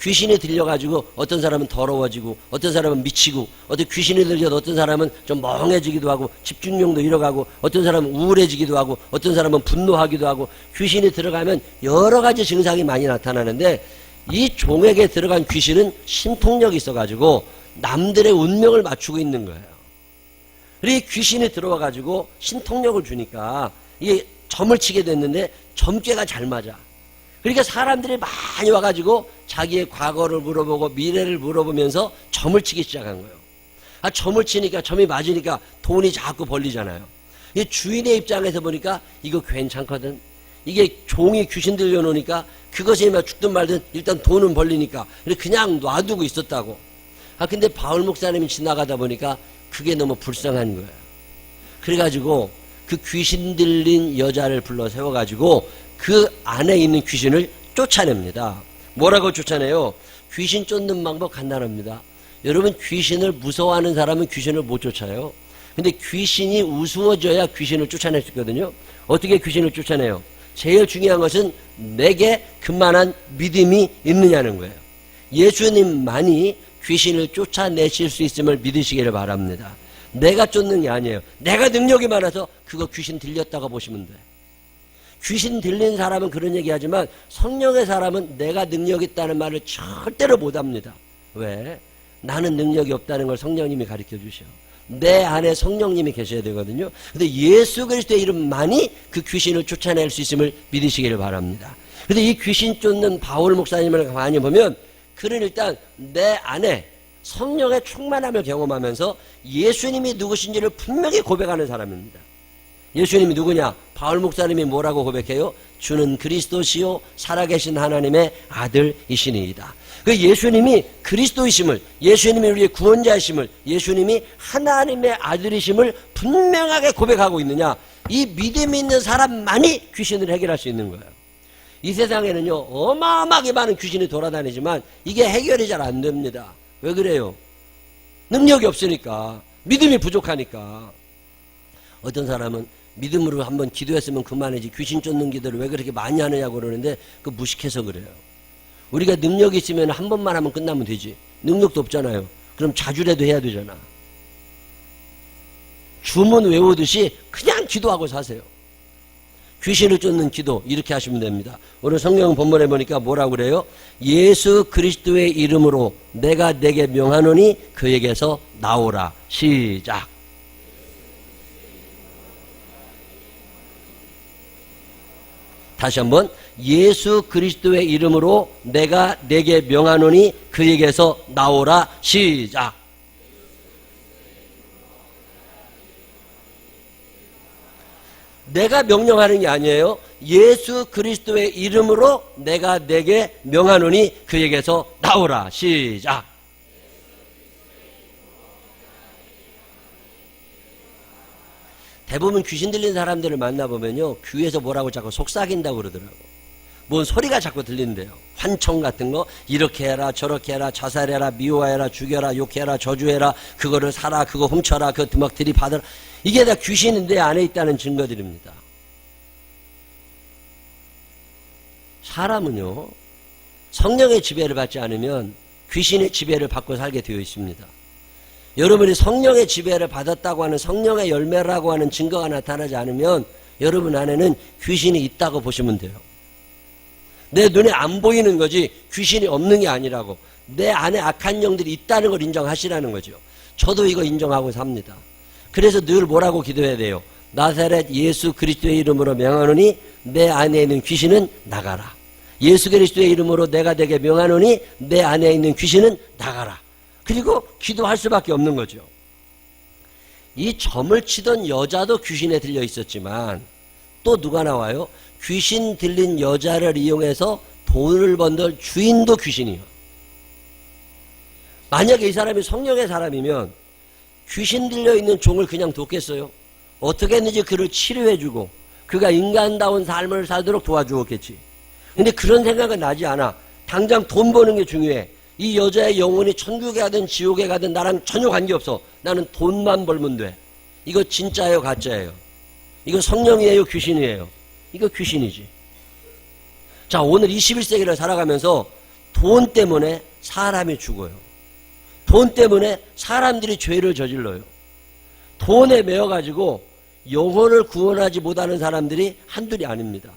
귀신에 들려가지고 어떤 사람은 더러워지고 어떤 사람은 미치고 어떤 귀신에 들려서 어떤 사람은 좀 멍해지기도 하고 집중력도 잃어가고 어떤 사람은 우울해지기도 하고 어떤 사람은 분노하기도 하고 귀신이 들어가면 여러 가지 증상이 많이 나타나는데 이 종에게 들어간 귀신은 신통력이 있어가지고 남들의 운명을 맞추고 있는 거예요. 그리고 귀신이 들어와가지고 신통력을 주니까 이게 점을 치게 됐는데 점괘가 잘 맞아. 그러니까 사람들이 많이 와가지고 자기의 과거를 물어보고 미래를 물어보면서 점을 치기 시작한 거예요. 점을 치니까 점이 맞으니까 돈이 자꾸 벌리잖아요. 이 주인의 입장에서 보니까 이거 괜찮거든. 이게 종이 귀신 들려놓으니까 그것이 죽든 말든 일단 돈은 벌리니까 그냥 놔두고 있었다고. 근데 바울 목사님이 지나가다 보니까 그게 너무 불쌍한 거예요. 그래가지고 그 귀신 들린 여자를 불러 세워가지고 그 안에 있는 귀신을 쫓아냅니다. 뭐라고 쫓아내요? 귀신 쫓는 방법 간단합니다. 여러분 귀신을 무서워하는 사람은 귀신을 못 쫓아요. 근데 귀신이 우스워져야 귀신을 쫓아낼 수 있거든요. 어떻게 귀신을 쫓아내요? 제일 중요한 것은 내게 그만한 믿음이 있느냐는 거예요. 예수님만이 귀신을 쫓아내실 수 있음을 믿으시기를 바랍니다. 내가 쫓는 게 아니에요. 내가 능력이 많아서 그거 귀신 들렸다고 보시면 돼. 귀신 들린 사람은 그런 얘기하지만 성령의 사람은 내가 능력이 있다는 말을 절대로 못합니다. 왜? 나는 능력이 없다는 걸 성령님이 가르쳐 주셔. 내 안에 성령님이 계셔야 되거든요. 근데 예수 그리스도의 이름만이 그 귀신을 쫓아낼 수 있음을 믿으시기를 바랍니다. 근데 이 귀신 쫓는 바울 목사님을 많이 보면 그는 일단 내 안에 성령의 충만함을 경험하면서 예수님이 누구신지를 분명히 고백하는 사람입니다. 예수님이 누구냐? 바울 목사님이 뭐라고 고백해요? 주는 그리스도시요 살아계신 하나님의 아들이시니이다. 그 예수님이 그리스도이심을, 예수님이 우리의 구원자이심을, 예수님이 하나님의 아들이심을 분명하게 고백하고 있느냐, 이 믿음이 있는 사람만이 귀신을 해결할 수 있는 거예요. 이 세상에는요 어마어마하게 많은 귀신이 돌아다니지만 이게 해결이 잘 안 됩니다. 왜 그래요? 능력이 없으니까, 믿음이 부족하니까. 어떤 사람은 믿음으로 한번 기도했으면 그만이지 귀신 쫓는 기도를 왜 그렇게 많이 하느냐고 그러는데 그 무식해서 그래요. 우리가 능력이 있으면 한 번만 하면 끝나면 되지. 능력도 없잖아요. 그럼 자주라도 해야 되잖아. 주문 외우듯이 그냥 기도하고 사세요. 귀신을 쫓는 기도 이렇게 하시면 됩니다. 오늘 성경 본문에 보니까 뭐라고 그래요? 예수 그리스도의 이름으로 내가 내게 명하노니 그에게서 나오라. 시작. 다시 한번, 예수 그리스도의 이름으로 내가 내게 명하노니 그에게서 나오라. 시작. 내가 명령하는 게 아니에요. 예수 그리스도의 이름으로 내가 내게 명하노니 그에게서 나오라. 시작. 대부분 귀신 들린 사람들을 만나보면요, 귀에서 뭐라고 자꾸 속삭인다고 그러더라고. 뭔 소리가 자꾸 들린대요. 환청 같은 거, 이렇게 해라 저렇게 해라, 자살해라, 미워해라, 죽여라, 욕해라, 저주해라, 그거를 사라, 그거 훔쳐라, 그거 막 들이받아라. 이게 다 귀신이 내 안에 있다는 증거들입니다. 사람은요 성령의 지배를 받지 않으면 귀신의 지배를 받고 살게 되어 있습니다. 여러분이 성령의 지배를 받았다고 하는, 성령의 열매라고 하는 증거가 나타나지 않으면 여러분 안에는 귀신이 있다고 보시면 돼요. 내 눈에 안 보이는 거지 귀신이 없는 게 아니라고. 내 안에 악한 영들이 있다는 걸 인정하시라는 거죠. 저도 이거 인정하고 삽니다. 그래서 늘 뭐라고 기도해야 돼요? 나사렛 예수 그리스도의 이름으로 명하노니 내 안에 있는 귀신은 나가라. 예수 그리스도의 이름으로 내가 내게 명하노니 내 안에 있는 귀신은 나가라. 그리고 기도할 수밖에 없는 거죠. 이 점을 치던 여자도 귀신에 들려 있었지만 또 누가 나와요? 귀신 들린 여자를 이용해서 돈을 번들 주인도 귀신이요. 만약에 이 사람이 성령의 사람이면 귀신 들려 있는 종을 그냥 뒀겠어요? 어떻게 했는지 그를 치료해주고 그가 인간다운 삶을 살도록 도와주었겠지. 근데 그런 생각은 나지 않아. 당장 돈 버는 게 중요해. 이 여자의 영혼이 천국에 가든 지옥에 가든 나랑 전혀 관계없어. 나는 돈만 벌면 돼. 이거 진짜예요, 가짜예요? 이거 성령이에요, 귀신이에요? 이거 귀신이지. 자, 오늘 21세기를 살아가면서 돈 때문에 사람이 죽어요. 돈 때문에 사람들이 죄를 저질러요. 돈에 매여가지고 영혼을 구원하지 못하는 사람들이 한둘이 아닙니다.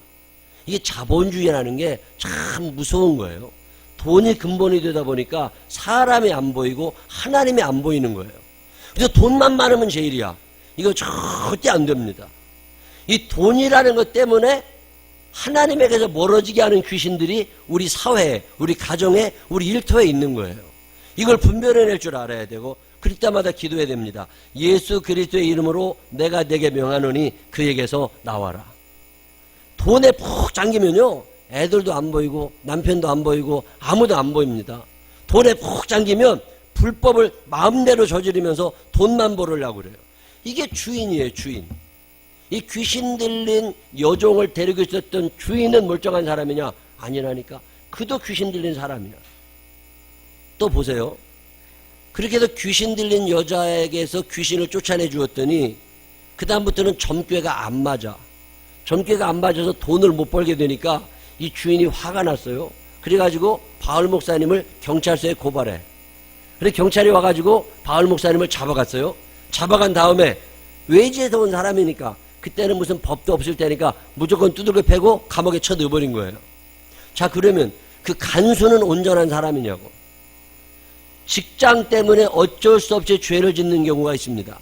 이게 자본주의라는 게 참 무서운 거예요. 돈이 근본이 되다 보니까 사람이 안 보이고 하나님이 안 보이는 거예요. 그래서 돈만 많으면 제일이야. 이거 절대 안 됩니다. 이 돈이라는 것 때문에 하나님에게서 멀어지게 하는 귀신들이 우리 사회에, 우리 가정에, 우리 일터에 있는 거예요. 이걸 분별해낼 줄 알아야 되고 그럴 때마다 기도해야 됩니다. 예수 그리스도의 이름으로 내가 내게 명하노니 그에게서 나와라. 돈에 푹 잠기면요 애들도 안 보이고 남편도 안 보이고 아무도 안 보입니다. 돈에 푹 잠기면 불법을 마음대로 저지르면서 돈만 벌으려고 그래요. 이게 주인이에요, 주인. 이 귀신 들린 여종을 데리고 있었던 주인은 멀쩡한 사람이냐? 아니라니까. 그도 귀신 들린 사람이야. 또 보세요. 그렇게 해서 귀신 들린 여자에게서 귀신을 쫓아내 주었더니 그 다음부터는 점괘가 안 맞아. 점괘가 안 맞아서 돈을 못 벌게 되니까 이 주인이 화가 났어요. 그래가지고 바울 목사님을 경찰서에 고발해. 그래서 경찰이 와가지고 바울 목사님을 잡아갔어요. 잡아간 다음에 외지에서 온 사람이니까 그때는 무슨 법도 없을 때니까 무조건 두들겨 패고 감옥에 쳐 넣어버린 거예요. 자, 그러면 그 간수는 온전한 사람이냐고. 직장 때문에 어쩔 수 없이 죄를 짓는 경우가 있습니다.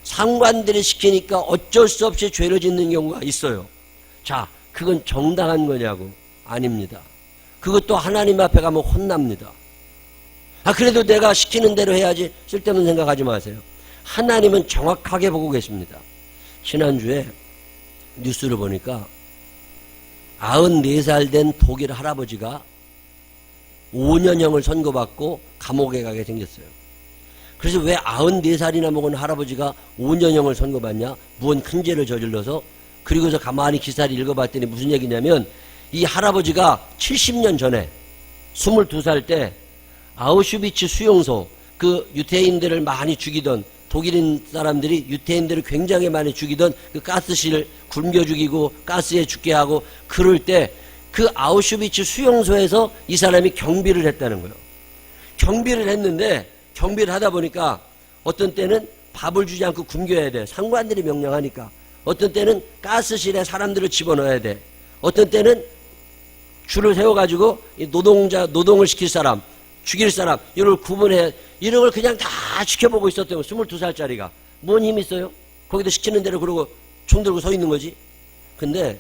상관들이 시키니까 어쩔 수 없이 죄를 짓는 경우가 있어요. 자, 그건 정당한 거냐고. 아닙니다. 그것도 하나님 앞에 가면 혼납니다. 아, 그래도 내가 시키는 대로 해야지. 쓸데없는 생각하지 마세요. 하나님은 정확하게 보고 계십니다. 지난주에 뉴스를 보니까 94살 된 독일 할아버지가 5년형을 선고받고 감옥에 가게 생겼어요. 그래서 왜 94살이나 먹은 할아버지가 5년형을 선고받냐? 무언 큰 죄를 저질러서. 그리고서 가만히 기사를 읽어봤더니 무슨 얘기냐면 이 할아버지가 70년 전에 22살 때 아우슈비츠 수용소, 그 유태인들을 많이 죽이던, 독일인 사람들이 유태인들을 굉장히 많이 죽이던 그 가스실을 굶겨 죽이고 가스에 죽게 하고 그럴 때 그 아우슈비츠 수용소에서 이 사람이 경비를 했다는 거예요. 경비를 했는데 경비를 하다 보니까 어떤 때는 밥을 주지 않고 굶겨야 돼. 상관들이 명령하니까. 어떤 때는 가스실에 사람들을 집어넣어야 돼. 어떤 때는 줄을 세워가지고 노동을 시킬 사람, 죽일 사람, 이걸 구분해, 이런 걸 그냥 다 지켜보고 있었대요. 22살짜리가. 뭔 힘이 있어요? 거기도 시키는 대로 그러고 총 들고 서 있는 거지. 근데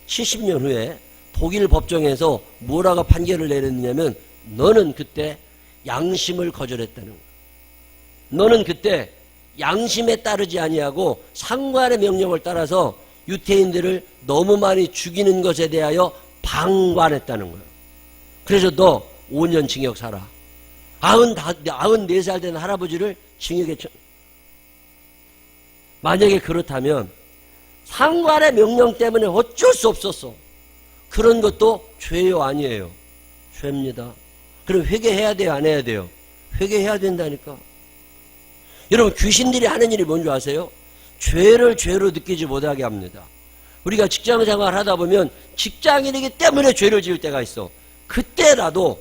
70년 후에 독일 법정에서 뭐라고 판결을 내렸냐면 너는 그때 양심을 거절했다는 거야. 너는 그때 양심에 따르지 아니하고 상관의 명령을 따라서 유태인들을 너무 많이 죽이는 것에 대하여 방관했다는 거예요. 그래서 너 5년 징역 살아. 94살 된 할아버지를 징역에 만약에 그렇다면 상관의 명령 때문에 어쩔 수 없었어. 그런 것도 죄요 아니에요? 죄입니다. 그럼 회개해야 돼요 안 해야 돼요? 회개해야 된다니까. 여러분 귀신들이 하는 일이 뭔지 아세요? 죄를 죄로 느끼지 못하게 합니다. 우리가 직장생활 하다 보면 직장인이기 때문에 죄를 지을 때가 있어. 그때라도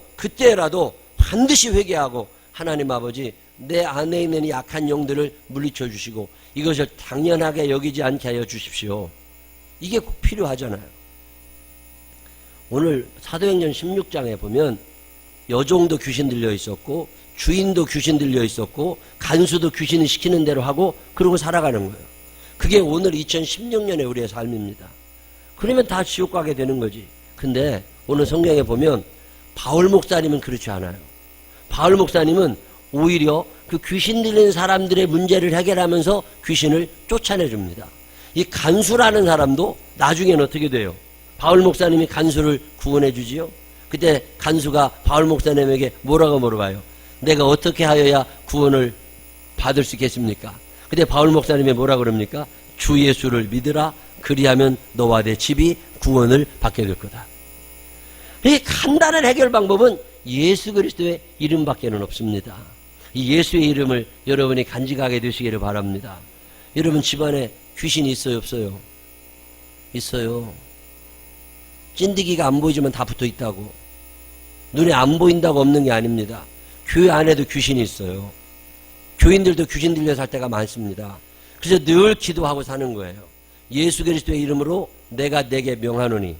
반드시 회개하고 하나님 아버지 내 안에 있는 이 약한 영들을 물리쳐 주시고 이것을 당연하게 여기지 않게 하여 주십시오. 이게 꼭 필요하잖아요. 오늘 사도행전 16장에 보면 여종도 귀신 들려 있었고 주인도 귀신 들려 있었고 간수도 귀신이 시키는 대로 하고 그러고 살아가는 거예요. 그게 오늘 2016년의 우리의 삶입니다. 그러면 다 지옥 가게 되는 거지. 근데 오늘 성경에 보면 바울 목사님은 그렇지 않아요. 바울 목사님은 오히려 그 귀신 들린 사람들의 문제를 해결하면서 귀신을 쫓아내 줍니다. 이 간수라는 사람도 나중에는 어떻게 돼요? 바울 목사님이 간수를 구원해 주지요. 그때 간수가 바울 목사님에게 뭐라고 물어봐요? 내가 어떻게 하여야 구원을 받을 수 있겠습니까? 그때 바울 목사님이 뭐라 그럽니까? 주 예수를 믿으라. 그리하면 너와 내 집이 구원을 받게 될 거다. 이 간단한 해결 방법은 예수 그리스도의 이름밖에는 없습니다. 이 예수의 이름을 여러분이 간직하게 되시기를 바랍니다. 여러분 집안에 귀신이 있어요 없어요? 있어요. 찐득이가 안 보이지만 다 붙어 있다고. 눈에 안 보인다고 없는 게 아닙니다. 교회 안에도 귀신이 있어요. 교인들도 귀신 들려 살 때가 많습니다. 그래서 늘 기도하고 사는 거예요. 예수 그리스도의 이름으로 내가 내게 명하노니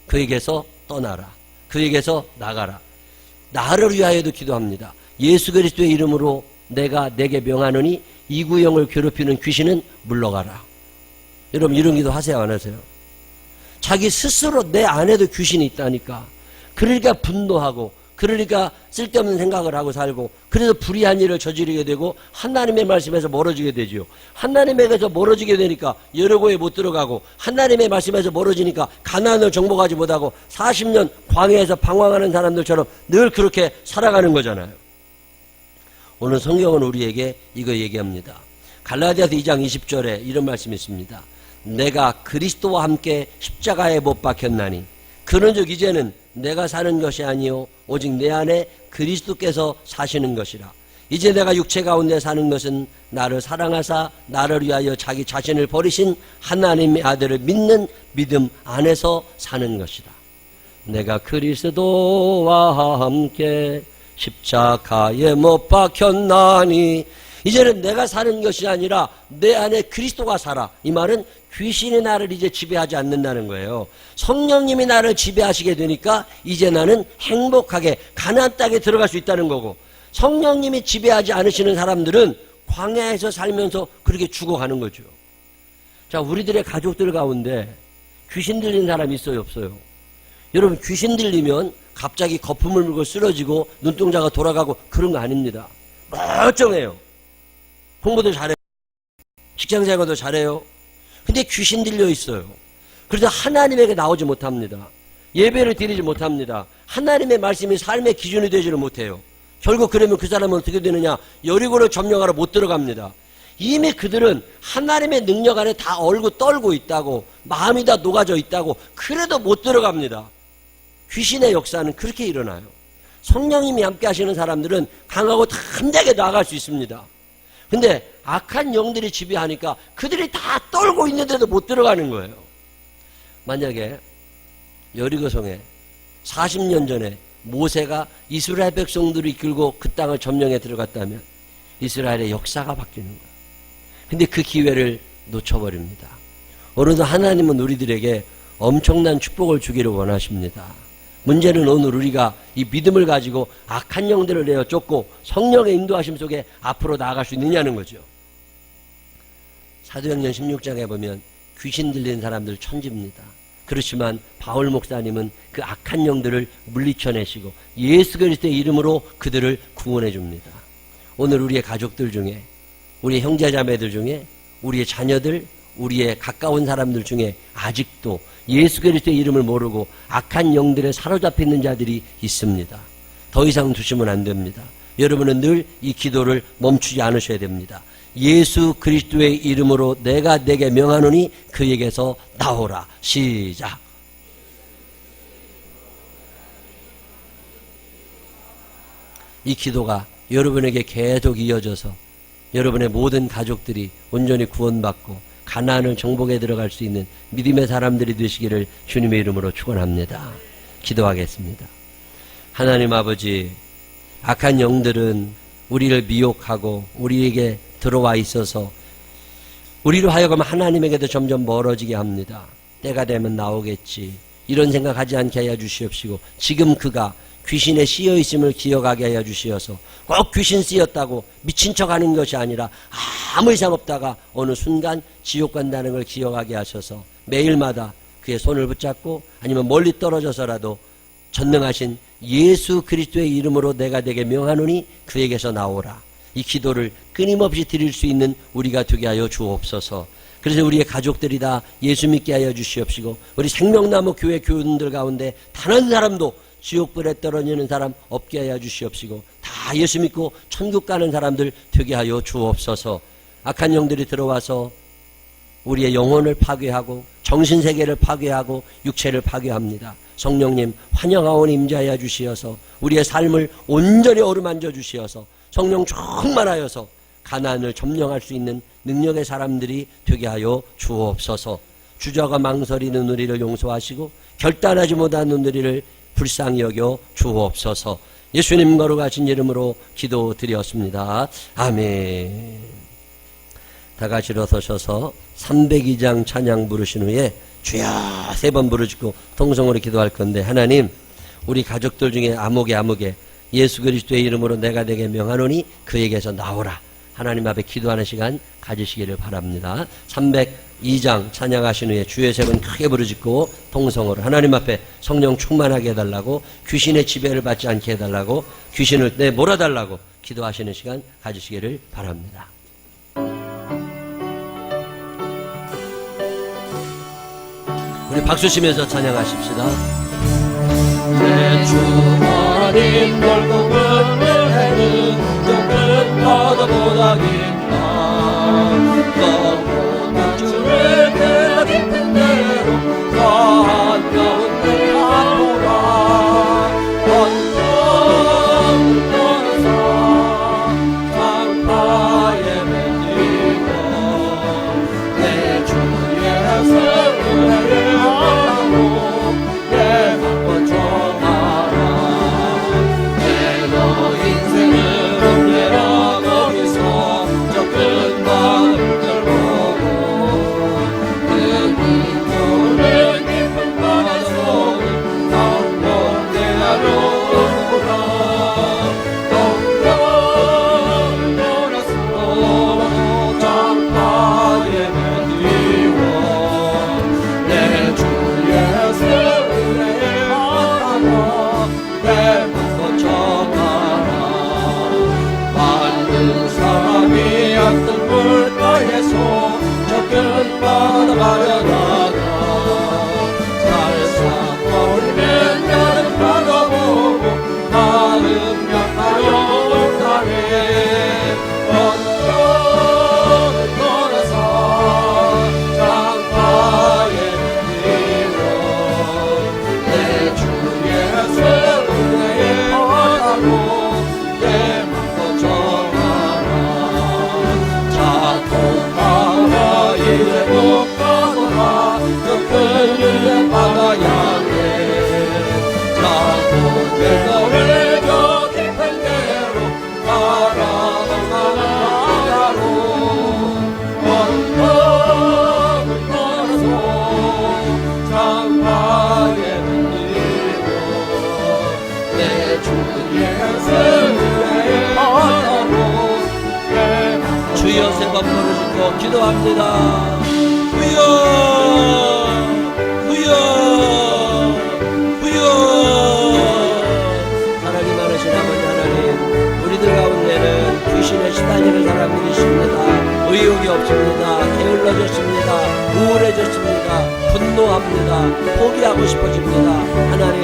그에게서 떠나라. 그에게서 나가라. 나를 위하여도 기도합니다. 예수 그리스도의 이름으로 내가 내게 명하노니 이 구영을 괴롭히는 귀신은 물러가라. 여러분 이런 기도 하세요 안 하세요? 자기 스스로 내 안에도 귀신이 있다니까. 그러니까 분노하고 그러니까 쓸데없는 생각을 하고 살고 그래서 불의한 일을 저지르게 되고 하나님의 말씀에서 멀어지게 되지요. 하나님에게서 멀어지게 되니까 여러고에 못 들어가고 하나님의 말씀에서 멀어지니까 가나안을 정복하지 못하고 40년 광야에서 방황하는 사람들처럼 늘 그렇게 살아가는 거잖아요. 오늘 성경은 우리에게 이거 얘기합니다. 갈라디아서 2장 20절에 이런 말씀이 있습니다. 내가 그리스도와 함께 십자가에 못 박혔나니 그런즉 이제는 내가 사는 것이 아니요 오직 내 안에 그리스도께서 사시는 것이라. 이제 내가 육체 가운데 사는 것은 나를 사랑하사 나를 위하여 자기 자신을 버리신 하나님의 아들을 믿는 믿음 안에서 사는 것이다. 내가 그리스도와 함께 십자가에 못 박혔나니 이제는 내가 사는 것이 아니라 내 안에 그리스도가 살아. 이 말은 귀신이 나를 이제 지배하지 않는다는 거예요. 성령님이 나를 지배하시게 되니까 이제 나는 행복하게 가나안 땅에 들어갈 수 있다는 거고, 성령님이 지배하지 않으시는 사람들은 광야에서 살면서 그렇게 죽어가는 거죠. 자, 우리들의 가족들 가운데 귀신 들린 사람 있어요 없어요? 여러분 귀신 들리면 갑자기 거품을 물고 쓰러지고 눈동자가 돌아가고 그런 거 아닙니다. 멀쩡해요. 공부도 잘해요. 직장생활도 잘해요. 근데 귀신 들려 있어요. 그래서 하나님에게 나오지 못합니다. 예배를 드리지 못합니다. 하나님의 말씀이 삶의 기준이 되지를 못해요. 결국 그러면 그 사람은 어떻게 되느냐? 여리고를 점령하러 못 들어갑니다. 이미 그들은 하나님의 능력 안에 다 얼고 떨고 있다고, 마음이 다 녹아져 있다고, 그래도 못 들어갑니다. 귀신의 역사는 그렇게 일어나요. 성령님이 함께 하시는 사람들은 강하고 담대하게 나아갈 수 있습니다. 근데 악한 영들이 지배하니까 그들이 다 떨고 있는데도 못 들어가는 거예요. 만약에 여리고성에 40년 전에 모세가 이스라엘 백성들을 이끌고 그 땅을 점령해 들어갔다면 이스라엘의 역사가 바뀌는 거예요. 근데 그 기회를 놓쳐버립니다. 오늘도 하나님은 우리들에게 엄청난 축복을 주기를 원하십니다. 문제는 오늘 우리가 이 믿음을 가지고 악한 영들을 내어 쫓고 성령의 인도하심 속에 앞으로 나아갈 수 있느냐는 거죠. 사도행전 16장에 보면 귀신 들린 사람들 천지입니다. 그렇지만 바울 목사님은 그 악한 영들을 물리쳐내시고 예수 그리스도의 이름으로 그들을 구원해 줍니다. 오늘 우리의 가족들 중에, 우리의 형제자매들 중에, 우리의 자녀들, 우리의 가까운 사람들 중에 아직도 예수 그리스도의 이름을 모르고 악한 영들에 사로잡혀 있는 자들이 있습니다. 더 이상 두시면 안 됩니다. 여러분은 늘 이 기도를 멈추지 않으셔야 됩니다. 예수 그리스도의 이름으로 내가 내게 명하노니 그에게서 나오라. 시작. 이 기도가 여러분에게 계속 이어져서 여러분의 모든 가족들이 온전히 구원받고 가나안을 정복에 들어갈 수 있는 믿음의 사람들이 되시기를 주님의 이름으로 축원합니다. 기도하겠습니다. 하나님 아버지, 악한 영들은 우리를 미혹하고 우리에게 들어와 있어서 우리로 하여금 하나님에게도 점점 멀어지게 합니다. 때가 되면 나오겠지, 이런 생각하지 않게 하여 주시옵시고, 지금 그가 귀신에 씌여 있음을 기억하게 하여 주시어서 꼭 귀신 쓰였다고 미친 척하는 것이 아니라 아무 이상 없다가 어느 순간 지옥 간다는 걸 기억하게 하셔서 매일마다 그의 손을 붙잡고 아니면 멀리 떨어져서라도 전능하신 예수 그리스도의 이름으로 내가 내게 명하노니 그에게서 나오라. 이 기도를 끊임없이 드릴 수 있는 우리가 되게 하여 주옵소서. 그래서 우리의 가족들이 다 예수 믿게 하여 주시옵시고, 우리 생명나무 교회 교우들 가운데 단 한 사람도 지옥불에 떨어지는 사람 없게 하여 주시옵시고, 다 예수 믿고 천국 가는 사람들 되게 하여 주옵소서. 악한 영들이 들어와서 우리의 영혼을 파괴하고 정신세계를 파괴하고 육체를 파괴합니다. 성령님 환영하오니 임재하여 주시어서 우리의 삶을 온전히 어루만져 주시어서 성령 충만하여서 가나안을 점령할 수 있는 능력의 사람들이 되게 하여 주옵소서. 주저가 망설이는 우리를 용서하시고 결단하지 못하는 우리를 불쌍히 여겨 주옵소서. 예수님 거룩하신 이름으로 기도드렸습니다. 아멘. 다 같이 일어서셔서 302장 찬양 부르신 후에 주여 3번 부르시고 통성으로 기도할 건데, 하나님 우리 가족들 중에 아무개 예수 그리스도의 이름으로 내가 내게 명하노니 그에게서 나오라. 하나님 앞에 기도하는 시간 가지시기를 바랍니다. 302장 찬양하신 후에 주의 3번 크게 부르짖고 통성으로 하나님 앞에 성령 충만하게 해달라고, 귀신의 지배를 받지 않게 해달라고, 귀신을 내몰아달라고 기도하시는 시간 가지시기를 바랍니다. 우리 박수 치면서 찬양하십시다. 내 주머니 결국은 은혜는 조금 얻어보다 깊다. 너무 주를 그 깊은 대로 더 한가운데 가보라. 언덕 떠나서 강가에 매이고 내 주 예수 은혜를 하고 내 맘껏 전하라. 내 너 인생을 옮겨라. 거기서 저 큰 바다를 보고 그 깊고를 깊은 바다 속을 가운데 가려보라. 동강 돌아서 장파에 매디워 내 주 예수 은혜를 바라고 내 맘껏 전하라. 많은 사람이 앉던 물가에서 저 큰 바다 가려다가 살살 떠오르네 평안하다로 언덕을 떠나서 장막에는 이고 내 주는 예수의 바다로 주여 세번 부르시고 기도합니다. 주여 주여 주여. 사랑이 많으신 아버지 하나님, 우리들 가운데는 귀신에 시달리는 사람들이 있습니다. 의욕이 없습니다. 게을러졌습니다. 우울해졌습니다. 분노합니다. 포기하고 싶어집니다. 하나님,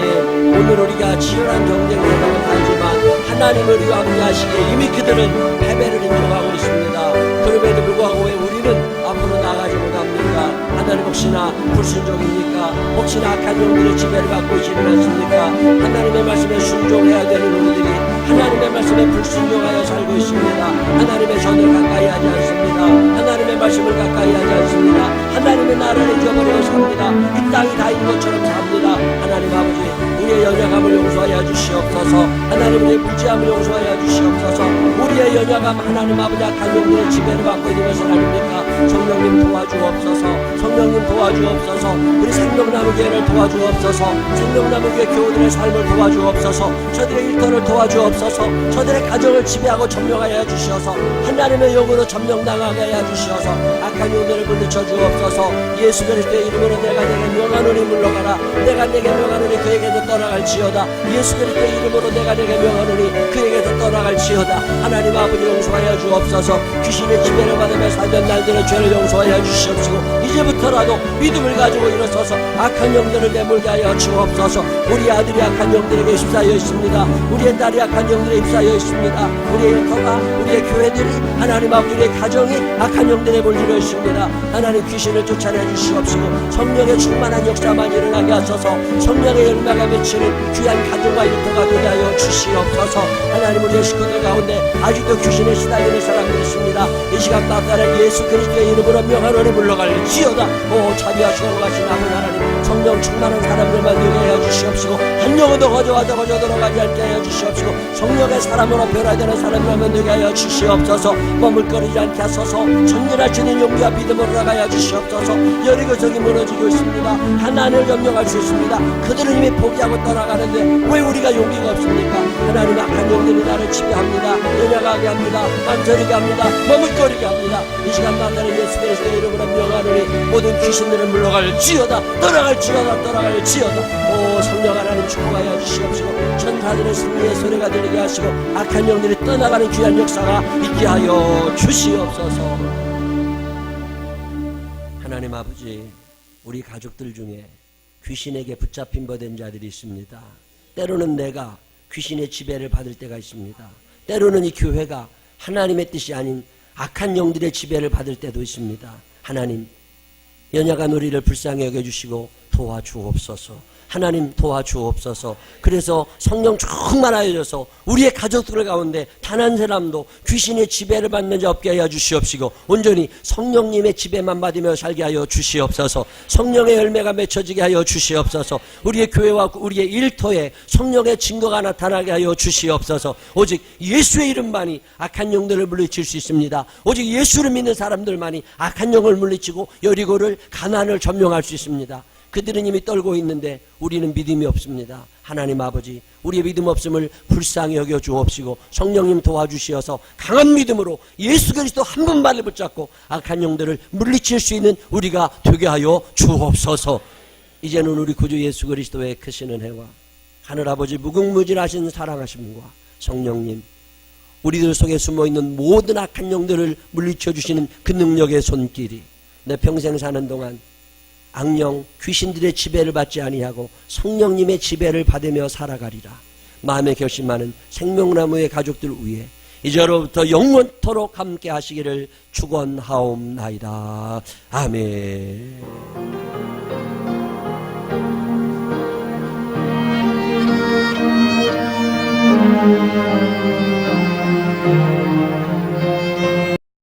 오늘 우리가 치열한 경쟁 세상을 살지만 하나님을 위하시기에 이미 그들은 패배를 인정하고 있습니다. 그럼에도 불구하고 왜 우리는 앞으로 나가지 못합니까? 하나님, 혹시나 불순종입니까? 혹시나 악한 영들의 지배를 받고 있지는 않습니까? 하나님의 말씀에 순종해야 되는 우리들이 하나님의 말씀에 불순종하여 살고 있습니다. 하나님의 전을 가까이 하지 않습니다. 하나님의 말씀을 가까이 하지 않습니다. 하나님의 나라를 잊어버리고 삽니다. 이 땅이 다인 것처럼 삽니다. 하나님 아버지, 우리의 연약함을 용서하여 주시옵소서. 하나님, 우리의 무지함을 용서하여 주시옵소서. 우리의 연약함, 하나님 아버지, 악한 영들의 지배를 받고 있는 것은 아닙니까? 성령님 도와주옵소서. 성령님 도와주옵소서. 우리 생명나무 교회를 도와주옵소서. 생명나무 교회 교우들의 삶을 도와주옵소서. 저들의 일터를 도와주옵소서. 저들의 가정을 지배하고 점령하여 주시어서 하나님의 영으로 점령당하게 하여 주시어서 악한 영들을 물리쳐 주옵소서. 예수 그리스도의 이름으로 내가 내게 명하노니 물러가라. 내가 내게 명하노니 그에게도 떠나갈지어다. 예수 그리스도의 이름으로 내가 내게 명하노니 그에게도 떠나갈지어다. 하나님 아버지, 용서하여 주옵소서. 귀신의 지배를 받으며 살던 날들의 죄를 용서하여 주시옵시고 이제부터라도 믿음을 가지고 일어서서 악한 영들을 내몰게 하여 주옵소서. 우리 아들이 악한 영들에게 휩싸여 있습니다. 우리의 딸이 악한 영들에 휩싸여 있습니다. 우리의 일터가, 우리의 교회들이, 하나님 아버지, 우리의 가정이 악한 영들에 몰리려 있습니다. 하나님, 귀신을 쫓아내 주시옵시고 성령의 충만한 역사만 일어나게 하소서. 성령의 열매가 맺히는 귀한 가정과 일터가 되게 하여 주시옵소서. 하나님, 우리의 식구들 가운데 아직도 귀신에 시달리는 사람들이 있습니다. 이 시간 나타난 예수 그리스도의 이름으로 명하노니 물러갈지어다. 오 자비하시고 가신 아버지 하나님, 성령 충만한 사람들만 되게 하여 주시옵시고 한 영혼도 거저 들어가지 않게 하여 주시옵시고 성령의 사람으로 변화되는 사람들만 되게 하여 주시옵소서. 머물거리지 않게 하소서. 전진할 수 있는 용기와 믿음으로 나가야 주시옵소서. 여리고성이 무너지고 있습니다. 하나님을 점령할 수 있습니다. 그들은 이미 포기하고 떠나가는데 왜 우리가 용기가 없습니까? 하나님, 악한 영들이 나를 지배합니다. 연약하게 합니다. 망설이게 합니다. 머물거리게 합니다. 이 시간 나타낸 예수 그리스도의 이름으로 명하노니 모든 귀신들은 물러갈지어다. 떠나갈지어다. 오 성령 하나님, 축복하여 주시옵시고 천사들의 승리의 소리가 들리게 하시고 악한 영들이 떠나가는 귀한 역사가 있게 하여 주시옵소서. 하나님 아버지, 우리 가족들 중에 귀신에게 붙잡힌 버된 자들이 있습니다. 때로는 내가 귀신의 지배를 받을 때가 있습니다. 때로는 이 교회가 하나님의 뜻이 아닌 악한 영들의 지배를 받을 때도 있습니다. 하나님, 연약한 우리를 불쌍히 여겨주시고 도와주옵소서. 하나님, 도와주옵소서. 그래서 성령 충만하여져서 우리의 가족들 가운데 단 한 사람도 귀신의 지배를 받는 자 없게 하여 주시옵시고 온전히 성령님의 지배만 받으며 살게 하여 주시옵소서. 성령의 열매가 맺혀지게 하여 주시옵소서. 우리의 교회와 우리의 일터에 성령의 증거가 나타나게 하여 주시옵소서. 오직 예수의 이름만이 악한 영들을 물리칠 수 있습니다. 오직 예수를 믿는 사람들만이 악한 영을 물리치고 여리고를, 가나안을 점령할 수 있습니다. 그들은 이미 떨고 있는데 우리는 믿음이 없습니다. 하나님 아버지, 우리의 믿음 없음을 불쌍히 여겨 주옵시고 성령님 도와주시어서 강한 믿음으로 예수 그리스도 한 분만을 붙잡고 악한 영들을 물리칠 수 있는 우리가 되게 하여 주옵소서. 이제는 우리 구주 예수 그리스도의 크신 은혜와 하늘아버지 무궁무진하신 사랑하심과 성령님, 우리들 속에 숨어있는 모든 악한 영들을 물리쳐 주시는 그 능력의 손길이 내 평생 사는 동안 악령, 귀신들의 지배를 받지 아니하고 성령님의 지배를 받으며 살아가리라. 마음에 결심하는 생명나무의 가족들 위해 이제로부터 영원토록 함께 하시기를 축원하옵나이다. 아멘.